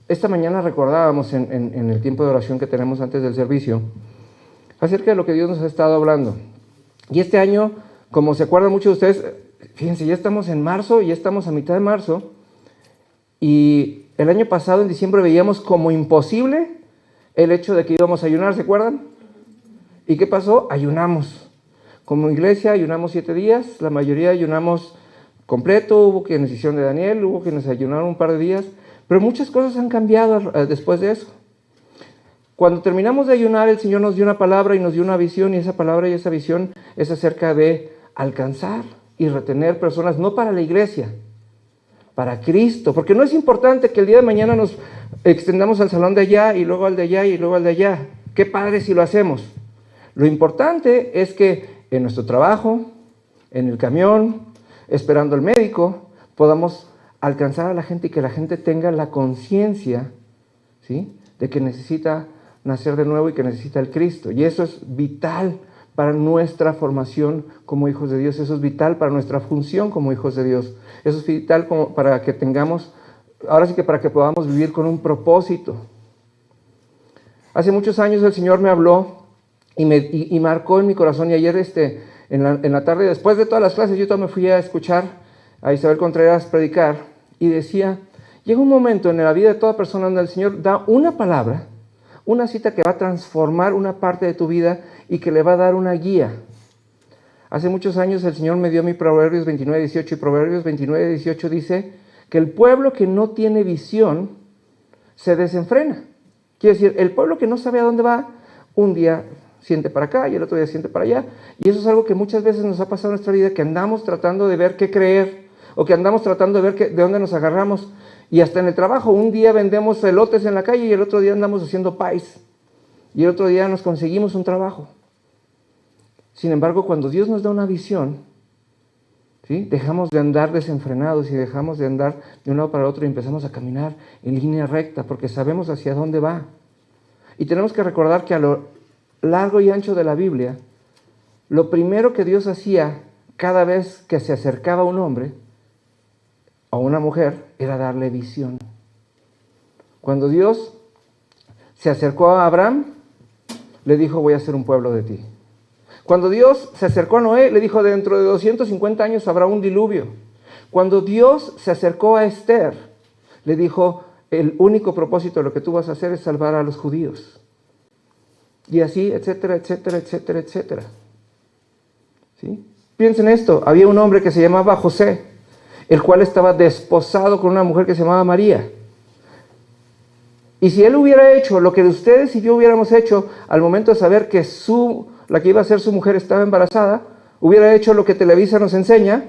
Esta mañana recordábamos en el tiempo de oración que tenemos antes del servicio acerca de lo que Dios nos ha estado hablando. Y este año, como se acuerdan muchos de ustedes, fíjense, ya estamos en marzo, ya estamos a mitad de marzo, y el año pasado, en diciembre, veíamos como imposible el hecho de que íbamos a ayunar, ¿se acuerdan? ¿Y qué pasó? Ayunamos. Como iglesia ayunamos 7 días, la mayoría ayunamos completo, hubo quienes hicieron de Daniel, hubo quienes ayunaron un par de días, pero muchas cosas han cambiado después de eso. Cuando terminamos de ayunar, el Señor nos dio una palabra y nos dio una visión, y esa palabra y esa visión es acerca de alcanzar y retener personas, no para la iglesia, para Cristo, porque no es importante que el día de mañana nos extendamos al salón de allá y luego al de allá y luego al de allá. Qué padre si lo hacemos. Lo importante es que en nuestro trabajo, en el camión, esperando al médico, podamos alcanzar a la gente y que la gente tenga la conciencia, ¿sí?, de que necesita nacer de nuevo y que necesita el Cristo. Y eso es vital para nuestra formación como hijos de Dios. Eso es vital para nuestra función como hijos de Dios. Eso es vital como para que tengamos, ahora sí que para que podamos vivir con un propósito. Hace muchos años el Señor me habló y marcó en mi corazón. Y ayer en la tarde, después de todas las clases, yo me fui a escuchar a Isabel Contreras predicar. Y decía, llega un momento en la vida de toda persona donde el Señor da una palabra, una cita que va a transformar una parte de tu vida y que le va a dar una guía. Hace muchos años el Señor me dio mi Proverbios 29:18, y Proverbios 29:18 dice que el pueblo que no tiene visión se desenfrena. Quiere decir, el pueblo que no sabe a dónde va, un día siente para acá y el otro día siente para allá. Y eso es algo que muchas veces nos ha pasado en nuestra vida, que andamos tratando de ver qué creer, o que andamos tratando de ver de dónde nos agarramos. Y hasta en el trabajo, un día vendemos elotes en la calle y el otro día andamos haciendo pies. Y el otro día nos conseguimos un trabajo. Sin embargo, cuando Dios nos da una visión, ¿sí?, dejamos de andar desenfrenados y dejamos de andar de un lado para el otro y empezamos a caminar en línea recta porque sabemos hacia dónde va. Y tenemos que recordar que a lo largo y ancho de la Biblia, lo primero que Dios hacía cada vez que se acercaba a un hombre o una mujer era darle visión. Cuando Dios se acercó a Abraham, le dijo, voy a hacer un pueblo de ti. Cuando Dios se acercó a Noé, le dijo, dentro de 250 años habrá un diluvio. Cuando Dios se acercó a Esther, le dijo, el único propósito de lo que tú vas a hacer es salvar a los judíos. Y así, etcétera, etcétera, etcétera, etcétera. ¿Sí? Piensen esto, había un hombre que se llamaba José, el cual estaba desposado con una mujer que se llamaba María. Y si él hubiera hecho lo que ustedes y yo hubiéramos hecho al momento de saber que la que iba a ser su mujer estaba embarazada, hubiera hecho lo que Televisa nos enseña,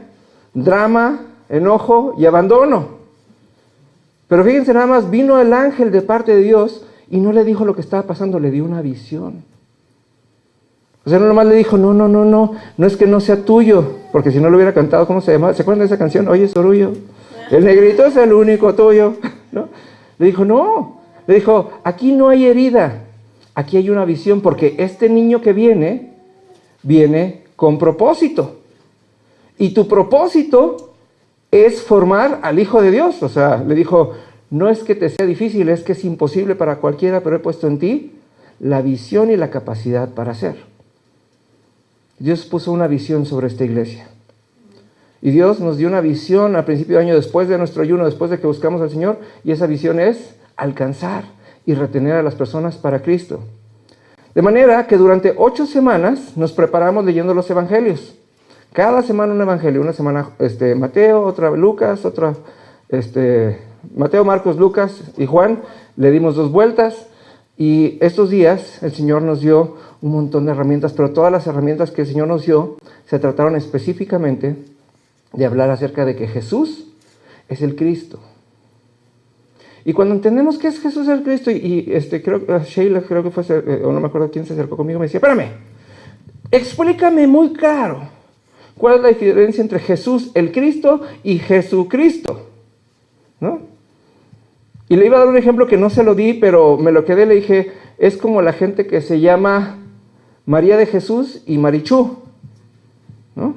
drama, enojo y abandono. Pero fíjense nada más, vino el ángel de parte de Dios y no le dijo lo que estaba pasando, le dio una visión. O sea, no nomás le dijo, no es que no sea tuyo, porque si no lo hubiera cantado, ¿cómo se llama? ¿Se acuerdan de esa canción? Oye, Sorullo, el negrito es el único tuyo, ¿no? Le dijo, no, le dijo, aquí no hay herida, aquí hay una visión, porque este niño que viene con propósito. Y tu propósito es formar al Hijo de Dios. O sea, le dijo, no es que te sea difícil, es que es imposible para cualquiera, pero he puesto en ti la visión y la capacidad para hacer. Dios puso una visión sobre esta iglesia. Y Dios nos dio una visión al principio de año, después de nuestro ayuno, después de que buscamos al Señor, y esa visión es alcanzar y retener a las personas para Cristo. De manera que durante 8 semanas nos preparamos leyendo los evangelios. Cada semana un evangelio, una semana Mateo, otra Lucas, otra Mateo, Marcos, Lucas y Juan. Le dimos 2 vueltas y estos días el Señor nos dio un montón de herramientas, pero todas las herramientas que el Señor nos dio se trataron específicamente de hablar acerca de que Jesús es el Cristo. Y cuando entendemos que es Jesús el Cristo, Sheila, creo que fue, o no me acuerdo quién se acercó conmigo, me decía, espérame, explícame muy claro cuál es la diferencia entre Jesús el Cristo y Jesucristo, ¿no? Y le iba a dar un ejemplo que no se lo di, pero me lo quedé, le dije, es como la gente que se llama María de Jesús y Marichú, ¿no?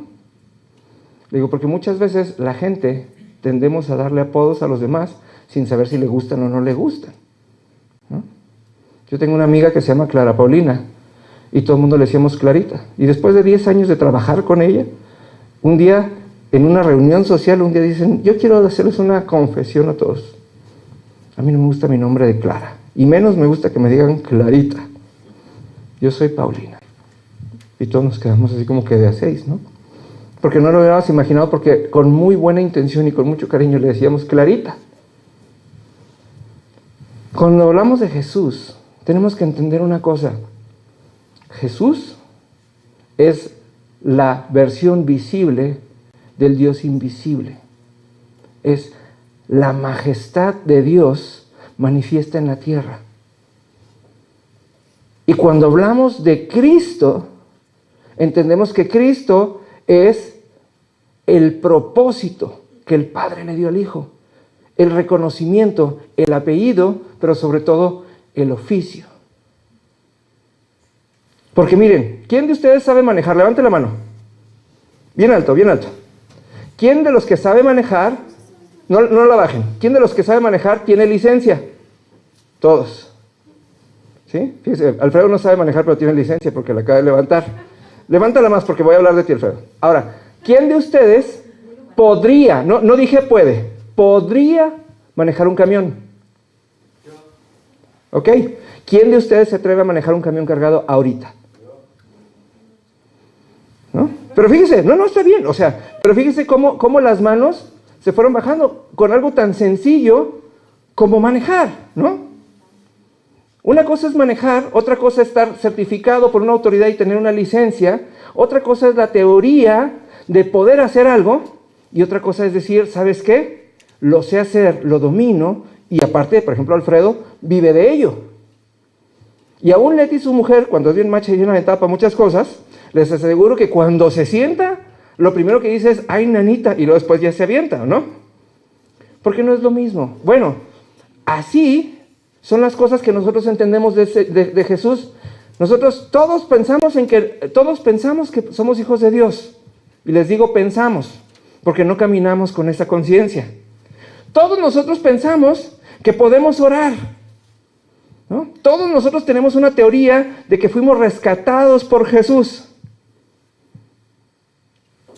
Le digo, porque muchas veces la gente tendemos a darle apodos a los demás sin saber si le gustan o no le gustan, ¿no? Yo tengo una amiga que se llama Clara Paulina y todo el mundo le decíamos Clarita. Y después de 10 años de trabajar con ella, un día en una reunión social, un día dicen, yo quiero hacerles una confesión a todos. A mí no me gusta mi nombre de Clara y menos me gusta que me digan Clarita. Yo soy Paulina. Y todos nos quedamos así como que de a 6, ¿no? Porque no lo habíamos imaginado, porque con muy buena intención y con mucho cariño le decíamos Clarita. Cuando hablamos de Jesús, tenemos que entender una cosa. Jesús es la versión visible del Dios invisible. Es la majestad de Dios manifiesta en la tierra. Y cuando hablamos de Cristo, entendemos que Cristo es el propósito que el Padre le dio al Hijo, el reconocimiento, el apellido, pero sobre todo el oficio. Porque miren, ¿quién de ustedes sabe manejar? Levante la mano. Bien alto, bien alto. ¿Quién de los que sabe manejar, no la bajen, quién de los que sabe manejar tiene licencia? Todos. ¿Sí? Fíjese, Alfredo no sabe manejar, pero tiene licencia porque la acaba de levantar. Levántala más porque voy a hablar de ti, Alfredo. Ahora, ¿quién de ustedes podría, no dije puede, podría manejar un camión? ¿Ok? ¿Quién de ustedes se atreve a manejar un camión cargado ahorita? ¿No? Pero fíjese, no está bien, o sea, pero fíjese cómo las manos se fueron bajando con algo tan sencillo como manejar, ¿no? Una cosa es manejar, otra cosa es estar certificado por una autoridad y tener una licencia, otra cosa es la teoría de poder hacer algo, y otra cosa es decir, ¿sabes qué? Lo sé hacer, lo domino, y aparte, por ejemplo, Alfredo vive de ello. Y aún Leti, su mujer, cuando es bien macha y bien aventada para muchas cosas, les aseguro que cuando se sienta, lo primero que dice es, ay, nanita, y luego después ya se avienta, ¿no? Porque no es lo mismo. Bueno, así son las cosas que nosotros entendemos de Jesús. Nosotros todos pensamos que somos hijos de Dios. Y les digo pensamos, porque no caminamos con esa conciencia. Todos nosotros pensamos que podemos orar, ¿no? Todos nosotros tenemos una teoría de que fuimos rescatados por Jesús.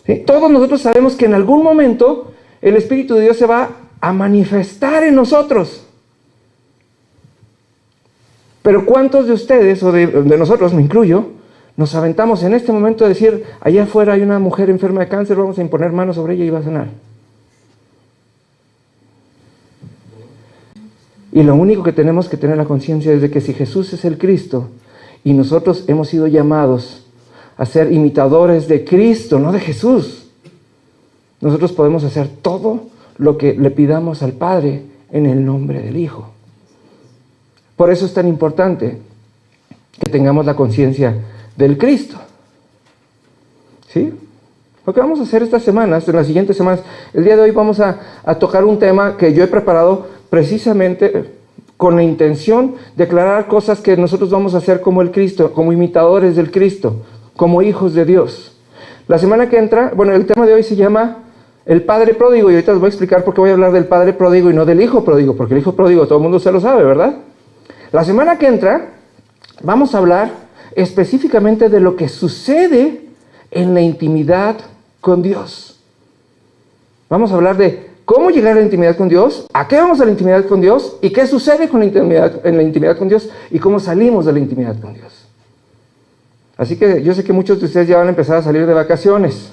¿Sí? Todos nosotros sabemos que en algún momento el Espíritu de Dios se va a manifestar en nosotros. Pero ¿cuántos de ustedes, o de nosotros, me incluyo, nos aventamos en este momento a decir, allá afuera hay una mujer enferma de cáncer, vamos a imponer manos sobre ella y va a sanar? Y lo único que tenemos que tener la conciencia es de que si Jesús es el Cristo y nosotros hemos sido llamados a ser imitadores de Cristo, no de Jesús, nosotros podemos hacer todo lo que le pidamos al Padre en el nombre del Hijo. Por eso es tan importante que tengamos la conciencia del Cristo. ¿Sí? Lo que vamos a hacer estas semanas, en las siguientes semanas, el día de hoy vamos a tocar un tema que yo he preparado precisamente con la intención de aclarar cosas que nosotros vamos a hacer como el Cristo, como imitadores del Cristo, como hijos de Dios. La semana que entra, bueno, el tema de hoy se llama el Padre Pródigo, y ahorita les voy a explicar por qué voy a hablar del Padre Pródigo y no del Hijo Pródigo, porque el Hijo Pródigo todo el mundo se lo sabe, ¿verdad? La semana que entra vamos a hablar específicamente de lo que sucede en la intimidad con Dios. Vamos a hablar de cómo llegar a la intimidad con Dios, a qué vamos a la intimidad con Dios y qué sucede con en la intimidad con Dios y cómo salimos de la intimidad con Dios. Así que yo sé que muchos de ustedes ya van a empezar a salir de vacaciones,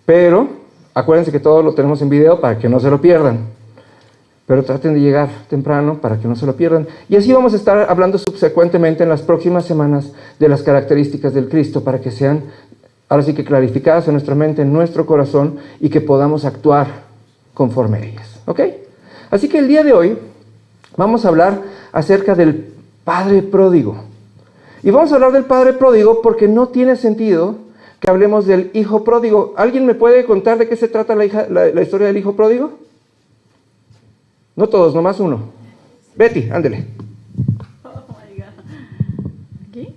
pero acuérdense que todo lo tenemos en video para que no se lo pierdan. Pero traten de llegar temprano para que no se lo pierdan. Y así vamos a estar hablando subsecuentemente en las próximas semanas de las características del Cristo para que sean, ahora sí que clarificadas en nuestra mente, en nuestro corazón y que podamos actuar conforme a ellas. ¿Ok? Así que el día de hoy vamos a hablar acerca del Padre Pródigo. Y vamos a hablar del Padre Pródigo porque no tiene sentido que hablemos del Hijo Pródigo. ¿Alguien me puede contar de qué se trata la historia del Hijo Pródigo? No todos, nomás uno. Betty, ándele. Oh my God. ¿Aquí?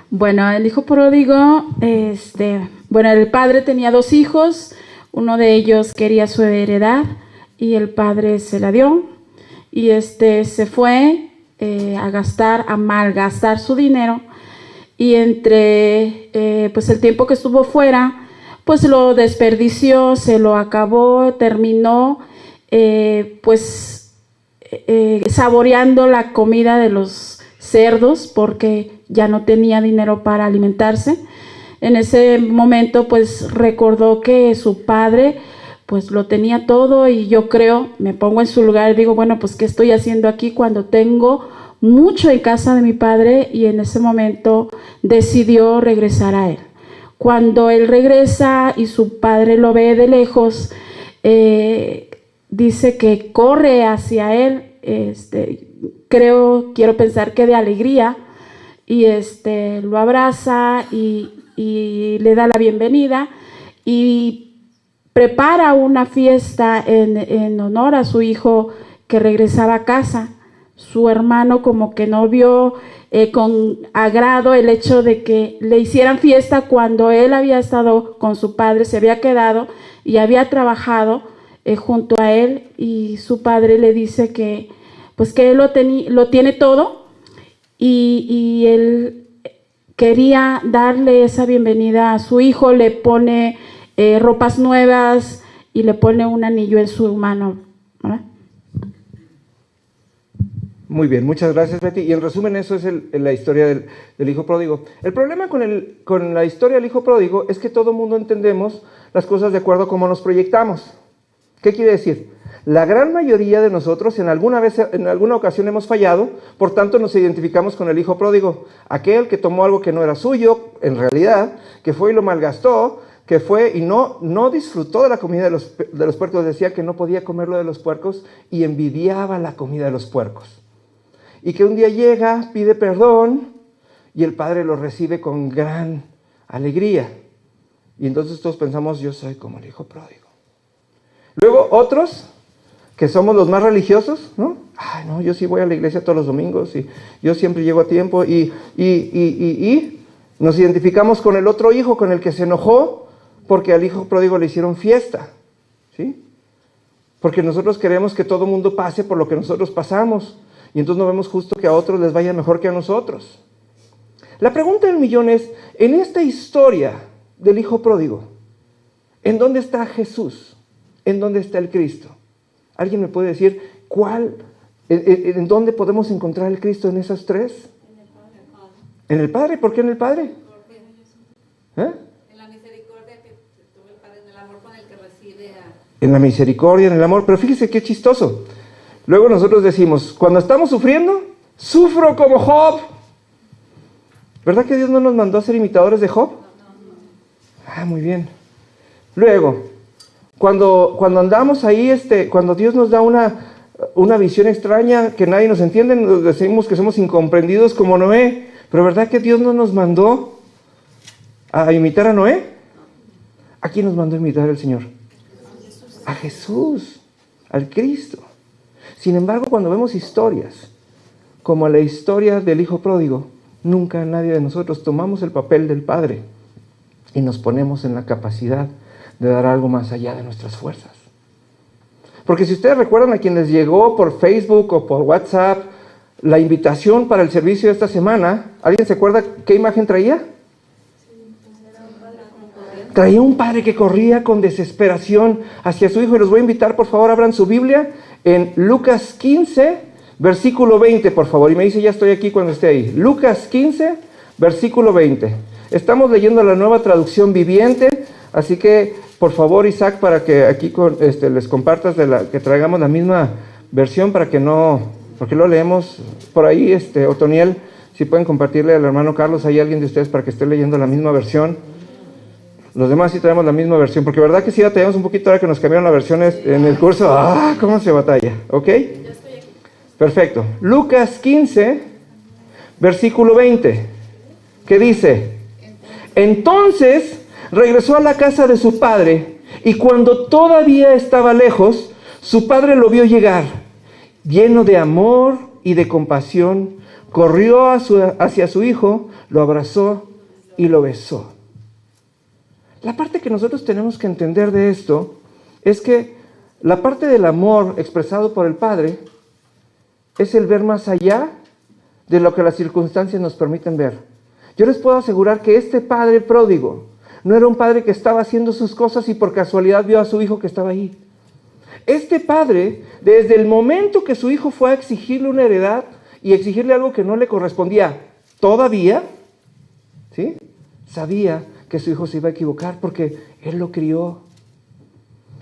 Bueno, el hijo pródigo, el padre tenía 2 hijos, uno de ellos quería su heredad y el padre se la dio y se fue a malgastar su dinero y entre pues el tiempo que estuvo fuera, pues lo desperdició, se lo acabó, terminó saboreando la comida de los cerdos porque ya no tenía dinero para alimentarse. En ese momento pues recordó que su padre pues lo tenía todo y yo creo, me pongo en su lugar y digo, bueno, pues ¿qué estoy haciendo aquí cuando tengo mucho en casa de mi padre? Y en ese momento decidió regresar a él. Cuando él regresa y su padre lo ve de lejos, dice que corre hacia él, quiero pensar que de alegría, y lo abraza y le da la bienvenida y prepara una fiesta en honor a su hijo que regresaba a casa. Su hermano como que no vio con agrado el hecho de que le hicieran fiesta cuando él había estado con su padre, se había quedado y había trabajado junto a él, y su padre le dice que pues que él lo tiene todo y él quería darle esa bienvenida a su hijo, le pone ropas nuevas y le pone un anillo en su mano, ¿verdad? Muy bien, muchas gracias, Betty. Y en resumen, eso es la historia del hijo pródigo. El problema con la historia del hijo pródigo es que todo mundo entendemos las cosas de acuerdo a cómo nos proyectamos. ¿Qué quiere decir? La gran mayoría de nosotros en alguna ocasión hemos fallado, por tanto nos identificamos con el hijo pródigo, aquel que tomó algo que no era suyo, en realidad, que fue y lo malgastó, que fue y no disfrutó de la comida de los puercos, decía que no podía comer lo de los puercos y envidiaba la comida de los puercos. Y que un día llega, pide perdón y el padre lo recibe con gran alegría. Y entonces todos pensamos, yo soy como el hijo pródigo. Luego otros, que somos los más religiosos, ¿no? Ay, no, yo sí voy a la iglesia todos los domingos y yo siempre llego a tiempo y nos identificamos con el otro hijo, con el que se enojó porque al hijo pródigo le hicieron fiesta, ¿sí? Porque nosotros queremos que todo el mundo pase por lo que nosotros pasamos y entonces no vemos justo que a otros les vaya mejor que a nosotros. La pregunta del millón es, en esta historia del hijo pródigo, ¿en dónde está Jesús? ¿En dónde está el Cristo? ¿Alguien me puede decir en dónde podemos encontrar el Cristo en esas tres? En el Padre. ¿Por qué en el Padre? ¿Eh? En la misericordia que tuvo el Padre, en el amor con el que recibe a... En la misericordia, en el amor. Pero fíjese qué chistoso. Luego nosotros decimos, cuando estamos sufriendo, sufro como Job. ¿Verdad que Dios no nos mandó a ser imitadores de Job? Ah, muy bien. Luego, cuando andamos ahí, cuando Dios nos da una visión extraña que nadie nos entiende, nos decimos que somos incomprendidos como Noé. Pero ¿verdad que Dios no nos mandó a imitar a Noé? ¿A quién nos mandó a imitar el Señor? A Jesús, al Cristo. Sin embargo, cuando vemos historias como la historia del hijo pródigo, nunca nadie de nosotros tomamos el papel del Padre y nos ponemos en la capacidad de dar algo más allá de nuestras fuerzas. Porque si ustedes recuerdan a quienes llegó por Facebook o por WhatsApp la invitación para el servicio de esta semana, ¿alguien se acuerda qué imagen traía? Traía un padre que corría con desesperación hacia su hijo. Y los voy a invitar, por favor, abran su Biblia en Lucas 15, versículo 20, por favor. Y me dice, ya estoy aquí cuando esté ahí. Lucas 15, versículo 20. Estamos leyendo la Nueva Traducción Viviente, así que, por favor, Isaac, para que aquí les compartas que traigamos la misma versión para que no, porque lo leemos por ahí, Otoniel, si pueden compartirle al hermano Carlos, hay alguien de ustedes para que esté leyendo la misma versión. Los demás sí traemos la misma versión, porque verdad que sí batallamos un poquito ahora que nos cambiaron las versiones en el curso. ¿Cómo se batalla? ¿Ok? Perfecto. Lucas 15, versículo 20, que dice, entonces regresó a la casa de su padre, y cuando todavía estaba lejos, su padre lo vio llegar, lleno de amor y de compasión, corrió hacia su hijo, lo abrazó y lo besó. La parte que nosotros tenemos que entender de esto es que La parte del amor expresado por el Padre es el ver más allá de lo que las circunstancias nos permiten ver. Yo les puedo asegurar que este padre pródigo no era un padre que estaba haciendo sus cosas y por casualidad vio a su hijo que estaba ahí. Este padre, desde el momento que su hijo fue a exigirle una heredad y exigirle algo que no le correspondía todavía, ¿sí?, sabía que su hijo se iba a equivocar porque él lo crió.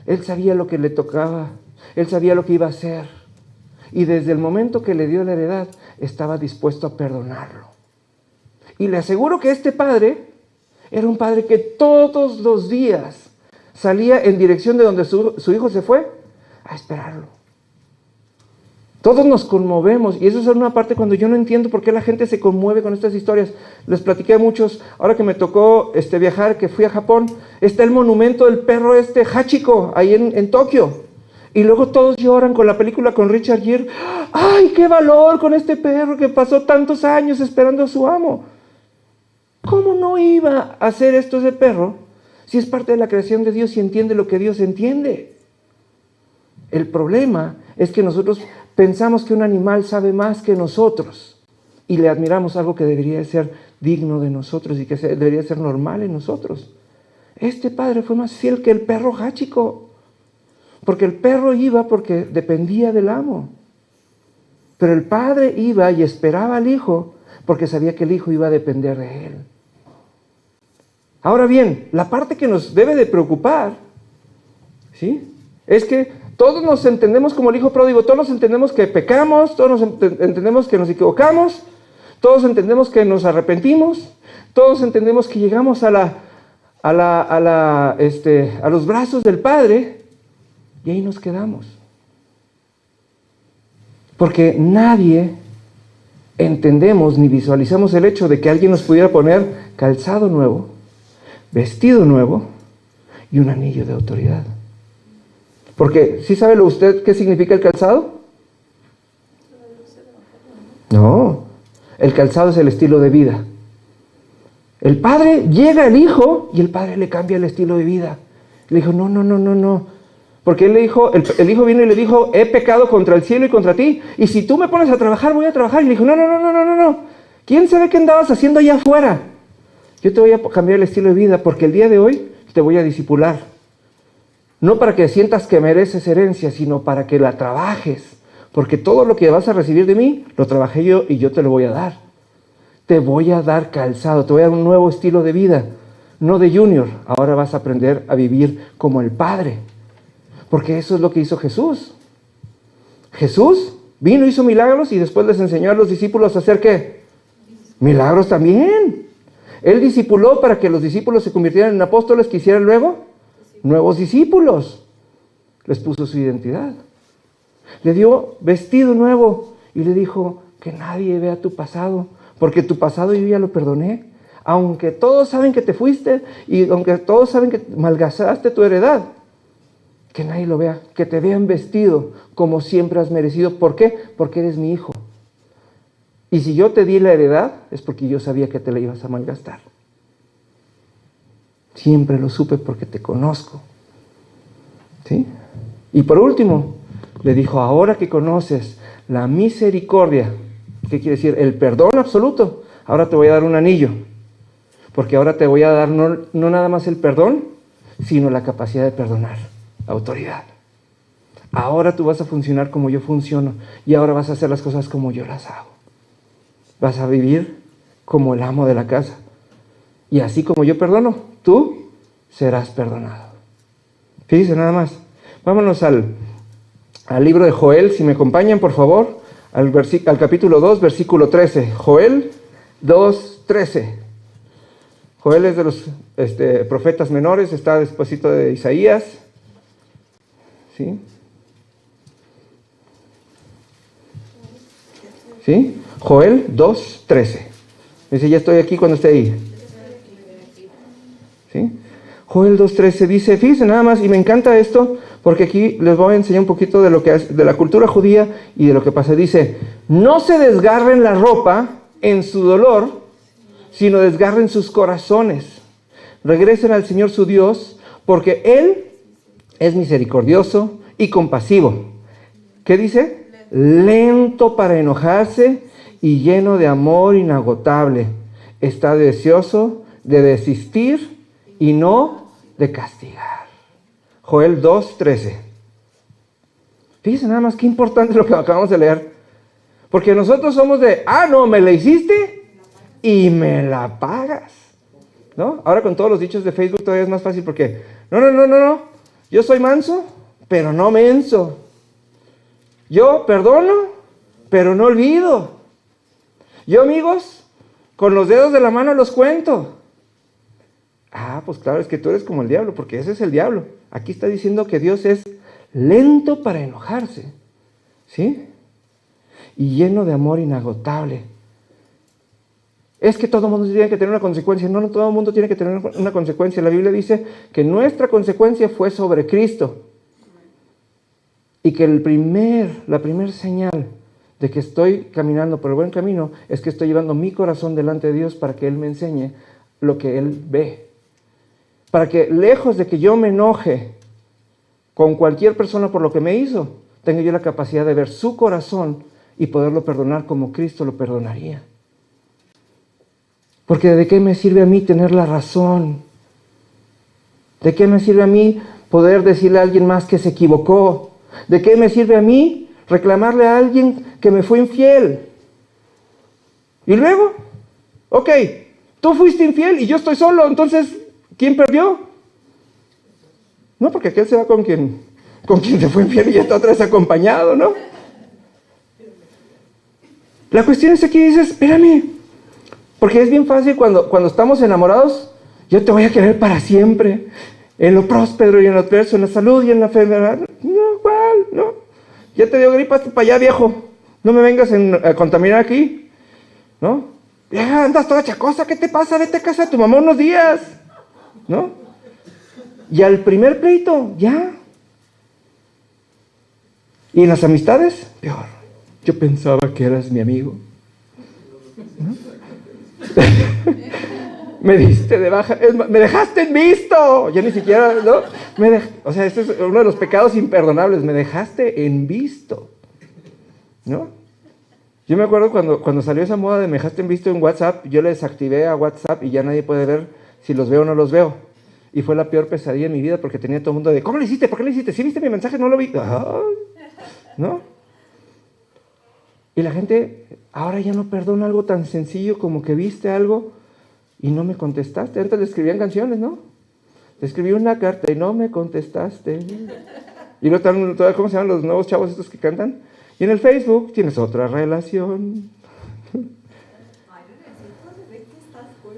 Él sabía lo que le tocaba, él sabía lo que iba a hacer. Y desde el momento que le dio la heredad, estaba dispuesto a perdonarlo. Y le aseguro que este padre era un padre que todos los días salía en dirección de donde su hijo se fue a esperarlo. Todos nos conmovemos, y eso es una parte cuando yo no entiendo por qué la gente se conmueve con estas historias. Les platiqué a muchos, ahora que me tocó viajar, que fui a Japón, está el monumento del perro Hachiko, ahí en Tokio. Y luego todos lloran con la película con Richard Gere. ¡Ay, qué valor con este perro que pasó tantos años esperando a su amo! ¿Cómo no iba a hacer esto ese perro si es parte de la creación de Dios y entiende lo que Dios entiende? El problema es que nosotros pensamos que un animal sabe más que nosotros y le admiramos algo que debería ser digno de nosotros y que debería ser normal en nosotros. Este padre fue más fiel que el perro Hachiko, porque el perro iba porque dependía del amo, pero el padre iba y esperaba al hijo porque sabía que el hijo iba a depender de él. Ahora bien, la parte que nos debe de preocupar, ¿sí?, es que todos nos entendemos como el hijo pródigo, todos nos entendemos que pecamos, todos nos entendemos que nos equivocamos, todos entendemos que nos arrepentimos, todos entendemos que llegamos a los brazos del Padre y ahí nos quedamos. Porque nadie entendemos ni visualizamos el hecho de que alguien nos pudiera poner calzado nuevo, vestido nuevo y un anillo de autoridad. Porque, ¿sí sabe usted qué significa el calzado? No, el calzado es el estilo de vida. El padre llega al hijo y el padre le cambia el estilo de vida. Le dijo, no. Porque él le dijo, el hijo vino y le dijo, he pecado contra el cielo y contra ti. Y si tú me pones a trabajar, voy a trabajar. Y le dijo, no. ¿Quién sabe qué andabas haciendo allá afuera? Yo te voy a cambiar el estilo de vida porque el día de hoy te voy a discipular. No para que sientas que mereces herencia, sino para que la trabajes. Porque todo lo que vas a recibir de mí, lo trabajé yo y yo te lo voy a dar. Te voy a dar calzado, te voy a dar un nuevo estilo de vida. No de junior, ahora vas a aprender a vivir como el Padre. Porque eso es lo que hizo Jesús. Jesús vino, hizo milagros y después les enseñó a los discípulos a hacer ¿qué? Milagros también. Él discipuló para que los discípulos se convirtieran en apóstoles que hicieran luego nuevos discípulos. Les puso su identidad. Le dio vestido nuevo y le dijo que nadie vea tu pasado, porque tu pasado yo ya lo perdoné. Aunque todos saben que te fuiste y aunque todos saben que malgastaste tu heredad, que nadie lo vea, que te vean vestido como siempre has merecido. ¿Por qué? Porque eres mi hijo. Y si yo te di la heredad, es porque yo sabía que te la ibas a malgastar. Siempre lo supe porque te conozco. ¿Sí? Y por último, le dijo, ahora que conoces la misericordia, ¿qué quiere decir? El perdón absoluto. Ahora te voy a dar un anillo. Porque ahora te voy a dar no nada más el perdón, sino la capacidad de perdonar. Autoridad. Ahora tú vas a funcionar como yo funciono. Y ahora vas a hacer las cosas como yo las hago. Vas a vivir como el amo de la casa. Y así como yo perdono, tú serás perdonado. Fíjense nada más. Vámonos al libro de Joel, si me acompañan, por favor, al capítulo 2, versículo 13. Joel 2, 13. Joel es de los profetas menores, está despuesito de Isaías. ¿Sí? ¿Sí? Joel 2, 13. Dice, ya estoy aquí cuando esté ahí. ¿Sí? Joel 2.13 dice, fíjense nada más, y me encanta esto, porque aquí les voy a enseñar un poquito de lo que es, de la cultura judía y de lo que pasa. Dice, no se desgarren la ropa en su dolor, sino desgarren sus corazones. Regresen al Señor su Dios, porque Él es misericordioso y compasivo. ¿Qué dice? Lento para enojarse y lleno de amor inagotable. Está deseoso de desistir y no de castigar. Joel 2:13. Fíjense nada más qué importante lo que acabamos de leer. Porque nosotros somos de, no, me la hiciste y me la pagas, ¿no? Ahora con todos los dichos de Facebook todavía es más fácil porque, no, yo soy manso, pero no menso. Yo perdono, pero no olvido. Yo, amigos, con los dedos de la mano los cuento. Pues claro, es que tú eres como el diablo, porque ese es el diablo. Aquí está diciendo que Dios es lento para enojarse, ¿sí? Y lleno de amor inagotable. Es que todo el mundo tiene que tener una consecuencia. No, todo el mundo tiene que tener una consecuencia. La Biblia dice que nuestra consecuencia fue sobre Cristo. Y que la primer señal de que estoy caminando por el buen camino es que estoy llevando mi corazón delante de Dios para que Él me enseñe lo que Él ve. Para que lejos de que yo me enoje con cualquier persona por lo que me hizo, tenga yo la capacidad de ver su corazón y poderlo perdonar como Cristo lo perdonaría. Porque ¿de qué me sirve a mí tener la razón? ¿De qué me sirve a mí poder decirle a alguien más que se equivocó? ¿De qué me sirve a mí reclamarle a alguien que me fue infiel? Y luego, ok, tú fuiste infiel y yo estoy solo, entonces, ¿quién perdió? No, porque aquel se va con quien se fue infiel y ya está otra vez acompañado, ¿no? La cuestión es aquí dices, espérame, porque es bien fácil cuando estamos enamorados, yo te voy a querer para siempre, en lo próspero y en lo adverso, en la salud y en la enfermedad. No, ¿cuál? No. Ya te dio gripa, hazte para allá, viejo. No me vengas a contaminar aquí, ¿no? Ya andas toda chacosa, ¿qué te pasa? Vete a casa de tu mamá unos días, ¿no? Y al primer pleito, ya. Y en las amistades, peor. Yo pensaba que eras mi amigo, ¿no? Me diste de baja, me dejaste en visto. Ya ni siquiera, ¿no? O sea, este es uno de los pecados imperdonables. Me dejaste en visto, ¿no? Yo me acuerdo cuando salió esa moda de me dejaste en visto en WhatsApp, yo le desactivé a WhatsApp y ya nadie puede ver si los veo o no los veo. Y fue la peor pesadilla en mi vida porque tenía todo el mundo de, ¿cómo lo hiciste? ¿Por qué lo hiciste? ¿Sí viste mi mensaje? No lo vi. ¿No? Y la gente ahora ya no perdona algo tan sencillo como que viste algo y no me contestaste. Antes le escribían canciones, ¿no? Le escribí una carta y no me contestaste. Y no están, ¿cómo se llaman los nuevos chavos estos que cantan? Y en el Facebook tienes otra relación.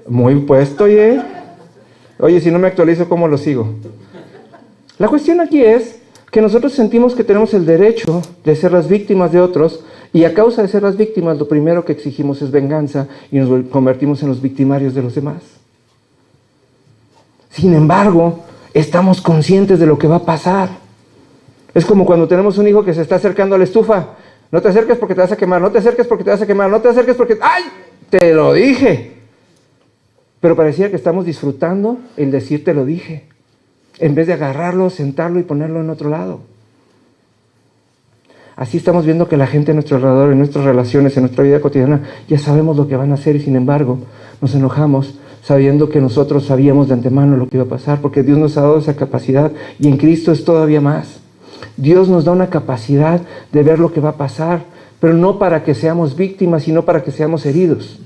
Muy puesto, oye. Oye, si no me actualizo, ¿cómo lo sigo? La cuestión aquí es que nosotros sentimos que tenemos el derecho de ser las víctimas de otros y a causa de ser las víctimas, lo primero que exigimos es venganza y nos convertimos en los victimarios de los demás. Sin embargo, estamos conscientes de lo que va a pasar. Es como cuando tenemos un hijo que se está acercando a la estufa. No te acerques porque te vas a quemar, no te acerques porque te vas a quemar, no te acerques porque... ¡Ay! Te lo dije. Pero parecía que estamos disfrutando el decir te lo dije, en vez de agarrarlo, sentarlo y ponerlo en otro lado. Así estamos viendo que la gente a nuestro alrededor, en nuestras relaciones, en nuestra vida cotidiana, ya sabemos lo que van a hacer y sin embargo nos enojamos sabiendo que nosotros sabíamos de antemano lo que iba a pasar, porque Dios nos ha dado esa capacidad y en Cristo es todavía más. Dios nos da una capacidad de ver lo que va a pasar, pero no para que seamos víctimas, sino para que seamos heridos,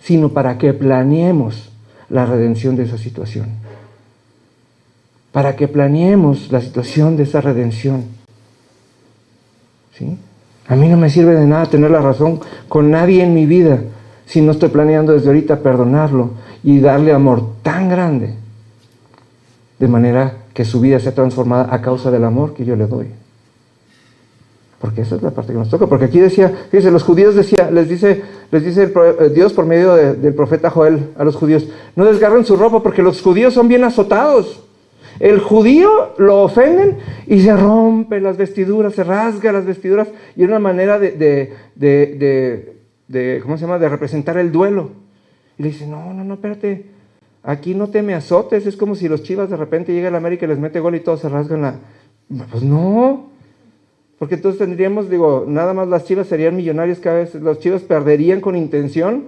sino para que planeemos la redención de esa situación. Para que planeemos la situación de esa redención. ¿Sí? A mí no me sirve de nada tener la razón con nadie en mi vida si no estoy planeando desde ahorita perdonarlo y darle amor tan grande de manera que su vida sea transformada a causa del amor que yo le doy. Porque esa es la parte que nos toca. Porque aquí decía, fíjense, los judíos les dice Dios por medio del profeta Joel a los judíos, no desgarren su ropa porque los judíos son bien azotados. El judío lo ofenden y se rompe las vestiduras, se rasga las vestiduras y es una manera de ¿cómo se llama? De representar el duelo. Y le dice, no, espérate, aquí no te me azotes, es como si los Chivas de repente llega a la América y les mete gol y todos se rasgan la... Pues no, Porque entonces tendríamos, nada más las Chivas serían millonarios cada vez. Los Chivas perderían con intención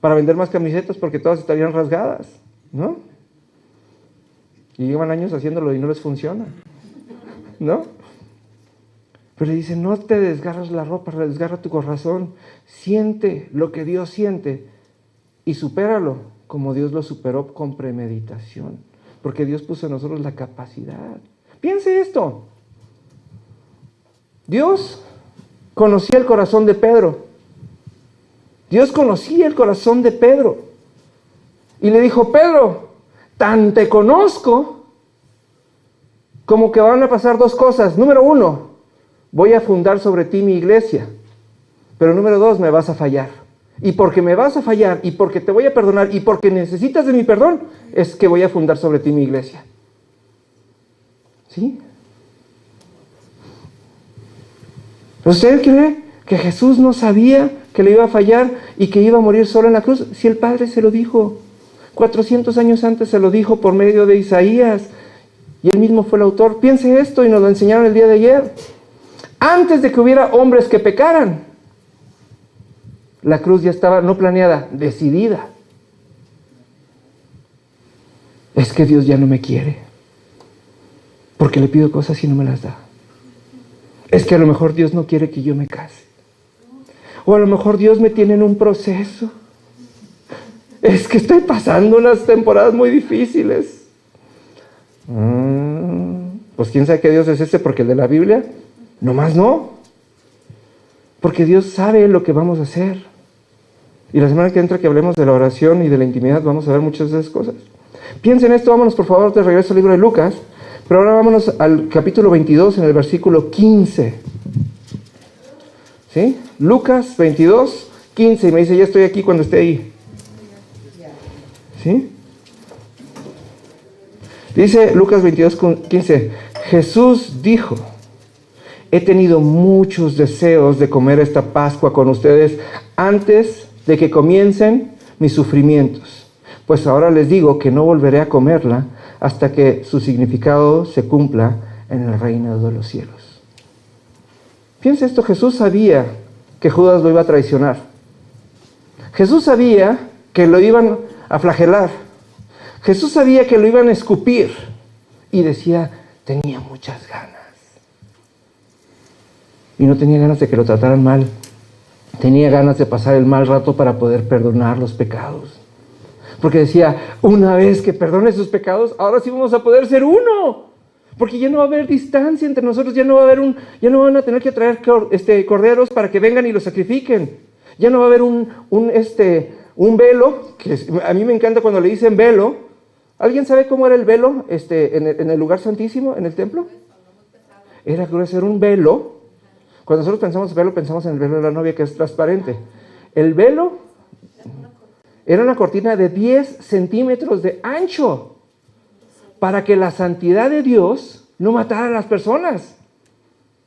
para vender más camisetas porque todas estarían rasgadas, ¿no? Y llevan años haciéndolo y no les funciona, ¿no? Pero le dice, no te desgarras la ropa, desgarra tu corazón. Siente lo que Dios siente y supéralo como Dios lo superó con premeditación. Porque Dios puso en nosotros la capacidad. Piense esto. Dios conocía el corazón de Pedro. Dios conocía el corazón de Pedro. Y le dijo, Pedro, tan te conozco como que van a pasar dos cosas. Número 1, voy a fundar sobre ti mi iglesia. Pero número 2, me vas a fallar. Y porque me vas a fallar, y porque te voy a perdonar, y porque necesitas de mi perdón, es que voy a fundar sobre ti mi iglesia. ¿Sí? ¿Usted cree que Jesús no sabía que le iba a fallar y que iba a morir solo en la cruz? Si el Padre se lo dijo. 400 años antes se lo dijo por medio de Isaías. Y él mismo fue el autor. Piense esto y nos lo enseñaron el día de ayer. Antes de que hubiera hombres que pecaran, la cruz ya estaba no planeada, decidida. Es que Dios ya no me quiere, porque le pido cosas y no me las da. Es que a lo mejor Dios no quiere que yo me case. O a lo mejor Dios me tiene en un proceso. Es que estoy pasando unas temporadas muy difíciles. Pues quién sabe qué Dios es ese, porque el de la Biblia, nomás no. Porque Dios sabe lo que vamos a hacer. Y la semana que entra, que hablemos de la oración y de la intimidad, vamos a ver muchas de esas cosas. Piensen esto, vámonos por favor de regreso al libro de Lucas. Pero ahora vámonos al capítulo 22, en el versículo 15. ¿Sí? Lucas 22, 15. Y me dice, ya estoy aquí cuando esté ahí. ¿Sí? Dice Lucas 22, 15. Jesús dijo, he tenido muchos deseos de comer esta Pascua con ustedes antes de que comiencen mis sufrimientos. Pues ahora les digo que no volveré a comerla hasta que su significado se cumpla en el reino de los cielos. Piensa esto, Jesús sabía que Judas lo iba a traicionar. Jesús sabía que lo iban a flagelar. Jesús sabía que lo iban a escupir. Y decía, tenía muchas ganas. Y no tenía ganas de que lo trataran mal. Tenía ganas de pasar el mal rato para poder perdonar los pecados. Porque decía, una vez que perdone sus pecados, ahora sí vamos a poder ser uno. Porque ya no va a haber distancia entre nosotros, ya no van a tener que traer corderos para que vengan y los sacrifiquen. Ya no va a haber un velo, que a mí me encanta cuando le dicen velo. ¿Alguien sabe cómo era el velo en el lugar santísimo, en el templo? Era grueso, era un velo. Cuando nosotros pensamos velo, pensamos en el velo de la novia, que es transparente. El velo era una cortina de 10 centímetros de ancho para que la santidad de Dios no matara a las personas.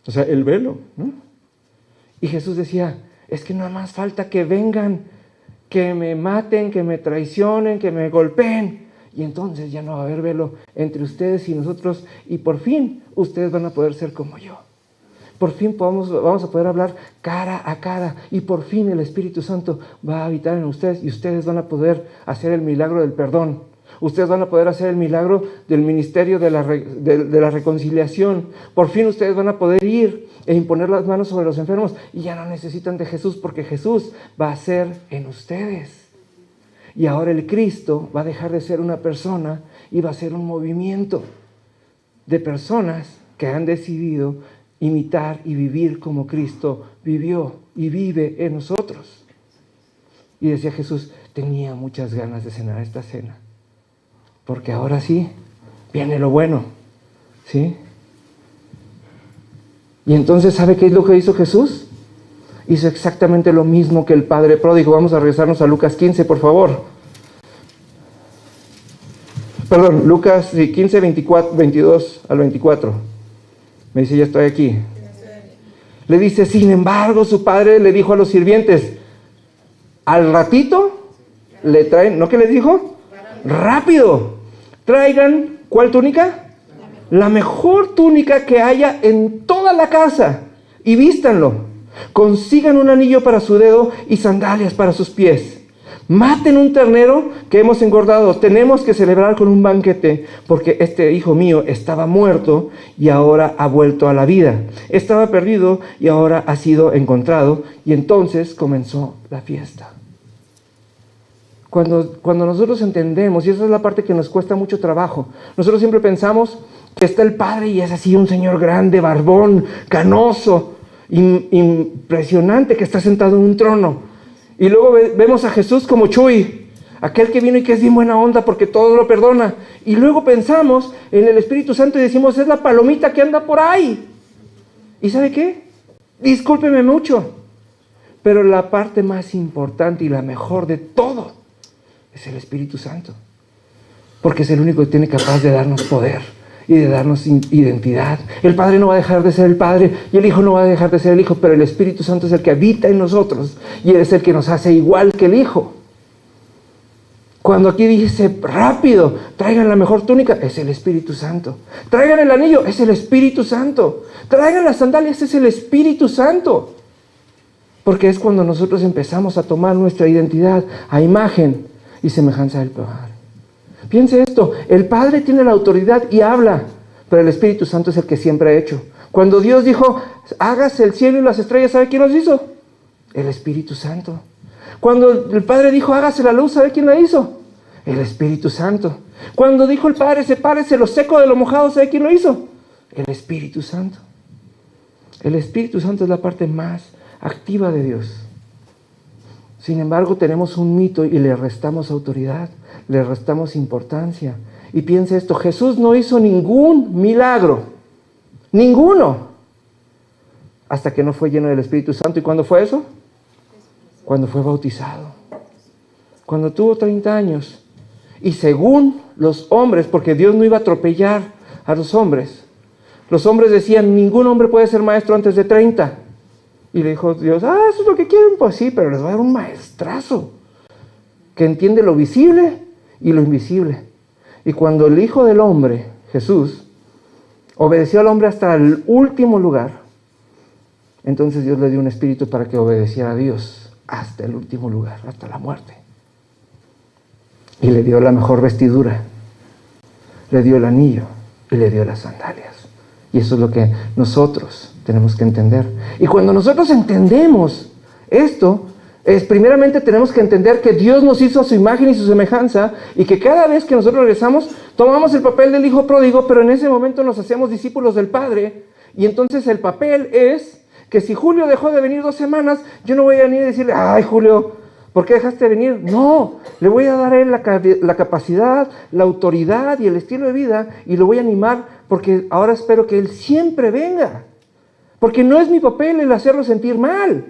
O sea, el velo, ¿no? Y Jesús decía, es que nada más falta que vengan, que me maten, que me traicionen, que me golpeen. Y entonces ya no va a haber velo entre ustedes y nosotros. Y por fin ustedes van a poder ser como yo. Por fin vamos a poder hablar cara a cara. Y por fin el Espíritu Santo va a habitar en ustedes. Y ustedes van a poder hacer el milagro del perdón. Ustedes van a poder hacer el milagro del ministerio de la reconciliación. Por fin ustedes van a poder ir e imponer las manos sobre los enfermos. Y ya no necesitan de Jesús, porque Jesús va a ser en ustedes. Y ahora el Cristo va a dejar de ser una persona y va a ser un movimiento de personas que han decidido imitar y vivir como Cristo vivió y vive en nosotros. Y decía Jesús, tenía muchas ganas de cenar esta cena, porque ahora sí, viene lo bueno, ¿sí? Y entonces, ¿sabe qué es lo que hizo Jesús? Hizo exactamente lo mismo que el Padre Pródigo. Vamos a regresarnos a Lucas 15, por favor. Perdón, Lucas 15, 22 al 24. Me dice, ya estoy aquí. Le dice, sin embargo, su padre le dijo a los sirvientes, al ratito le traen, ¿no qué les dijo? Rápido, traigan, ¿cuál túnica? La mejor túnica que haya en toda la casa. y vístanlo. Consigan un anillo para su dedo y sandalias para sus pies. Maten un ternero que hemos engordado. Tenemos que celebrar con un banquete, porque este hijo mío estaba muerto y ahora ha vuelto a la vida. Estaba perdido y ahora ha sido encontrado. Y entonces comenzó la fiesta. Cuando nosotros entendemos, y esa es la parte que nos cuesta mucho trabajo, nosotros siempre pensamos que está el Padre y es así un señor grande, barbón, canoso, impresionante, que está sentado en un trono. Y luego vemos a Jesús como Chuy, aquel que vino y que es bien buena onda porque todo lo perdona. Y luego pensamos en el Espíritu Santo y decimos, es la palomita que anda por ahí. ¿Y sabe qué? Discúlpeme mucho, pero la parte más importante y la mejor de todo es el Espíritu Santo. Porque es el único que tiene capaz de darnos poder y de darnos identidad. El Padre no va a dejar de ser el Padre y el Hijo no va a dejar de ser el Hijo, pero el Espíritu Santo es el que habita en nosotros y es el que nos hace igual que el Hijo. Cuando aquí dice rápido, traigan la mejor túnica, es el Espíritu Santo. Traigan el anillo, es el Espíritu Santo. Traigan las sandalias, es el Espíritu Santo. Porque es cuando nosotros empezamos a tomar nuestra identidad a imagen y semejanza del Padre. Piense esto, el Padre tiene la autoridad y habla, pero el Espíritu Santo es el que siempre ha hecho. Cuando Dios dijo, hágase el cielo y las estrellas, ¿sabe quién los hizo? El Espíritu Santo. Cuando el Padre dijo, hágase la luz, ¿sabe quién la hizo? El Espíritu Santo. Cuando dijo el Padre, sepárese lo seco de lo mojado, ¿sabe quién lo hizo? El Espíritu Santo. El Espíritu Santo es la parte más activa de Dios. Sin embargo, tenemos un mito y le restamos autoridad, le restamos importancia. Y piensa esto, Jesús no hizo ningún milagro, ninguno, hasta que no fue lleno del Espíritu Santo. ¿Y cuándo fue eso? Cuando fue bautizado. Cuando tuvo 30 años. Y según los hombres, porque Dios no iba a atropellar a los hombres decían, ningún hombre puede ser maestro antes de 30. Y le dijo Dios, eso es lo que quieren, pues sí, pero les va a dar un maestrazo que entiende lo visible y lo invisible. Y cuando el Hijo del Hombre, Jesús, obedeció al hombre hasta el último lugar, entonces Dios le dio un espíritu para que obedeciera a Dios hasta el último lugar, hasta la muerte. Y le dio la mejor vestidura, le dio el anillo y le dio las sandalias. Y eso es lo que nosotros tenemos que entender. Y cuando nosotros entendemos esto, primeramente tenemos que entender que Dios nos hizo a su imagen y su semejanza, y que cada vez que nosotros regresamos, tomamos el papel del hijo pródigo, pero en ese momento nos hacemos discípulos del Padre. Y entonces el papel es que si Julio dejó de venir 2 semanas, yo no voy a venir a decirle, ay Julio, ¿por qué dejaste de venir? No, le voy a dar a él la capacidad, la autoridad y el estilo de vida, y lo voy a animar, porque ahora espero que él siempre venga. Porque no es mi papel el hacerlo sentir mal.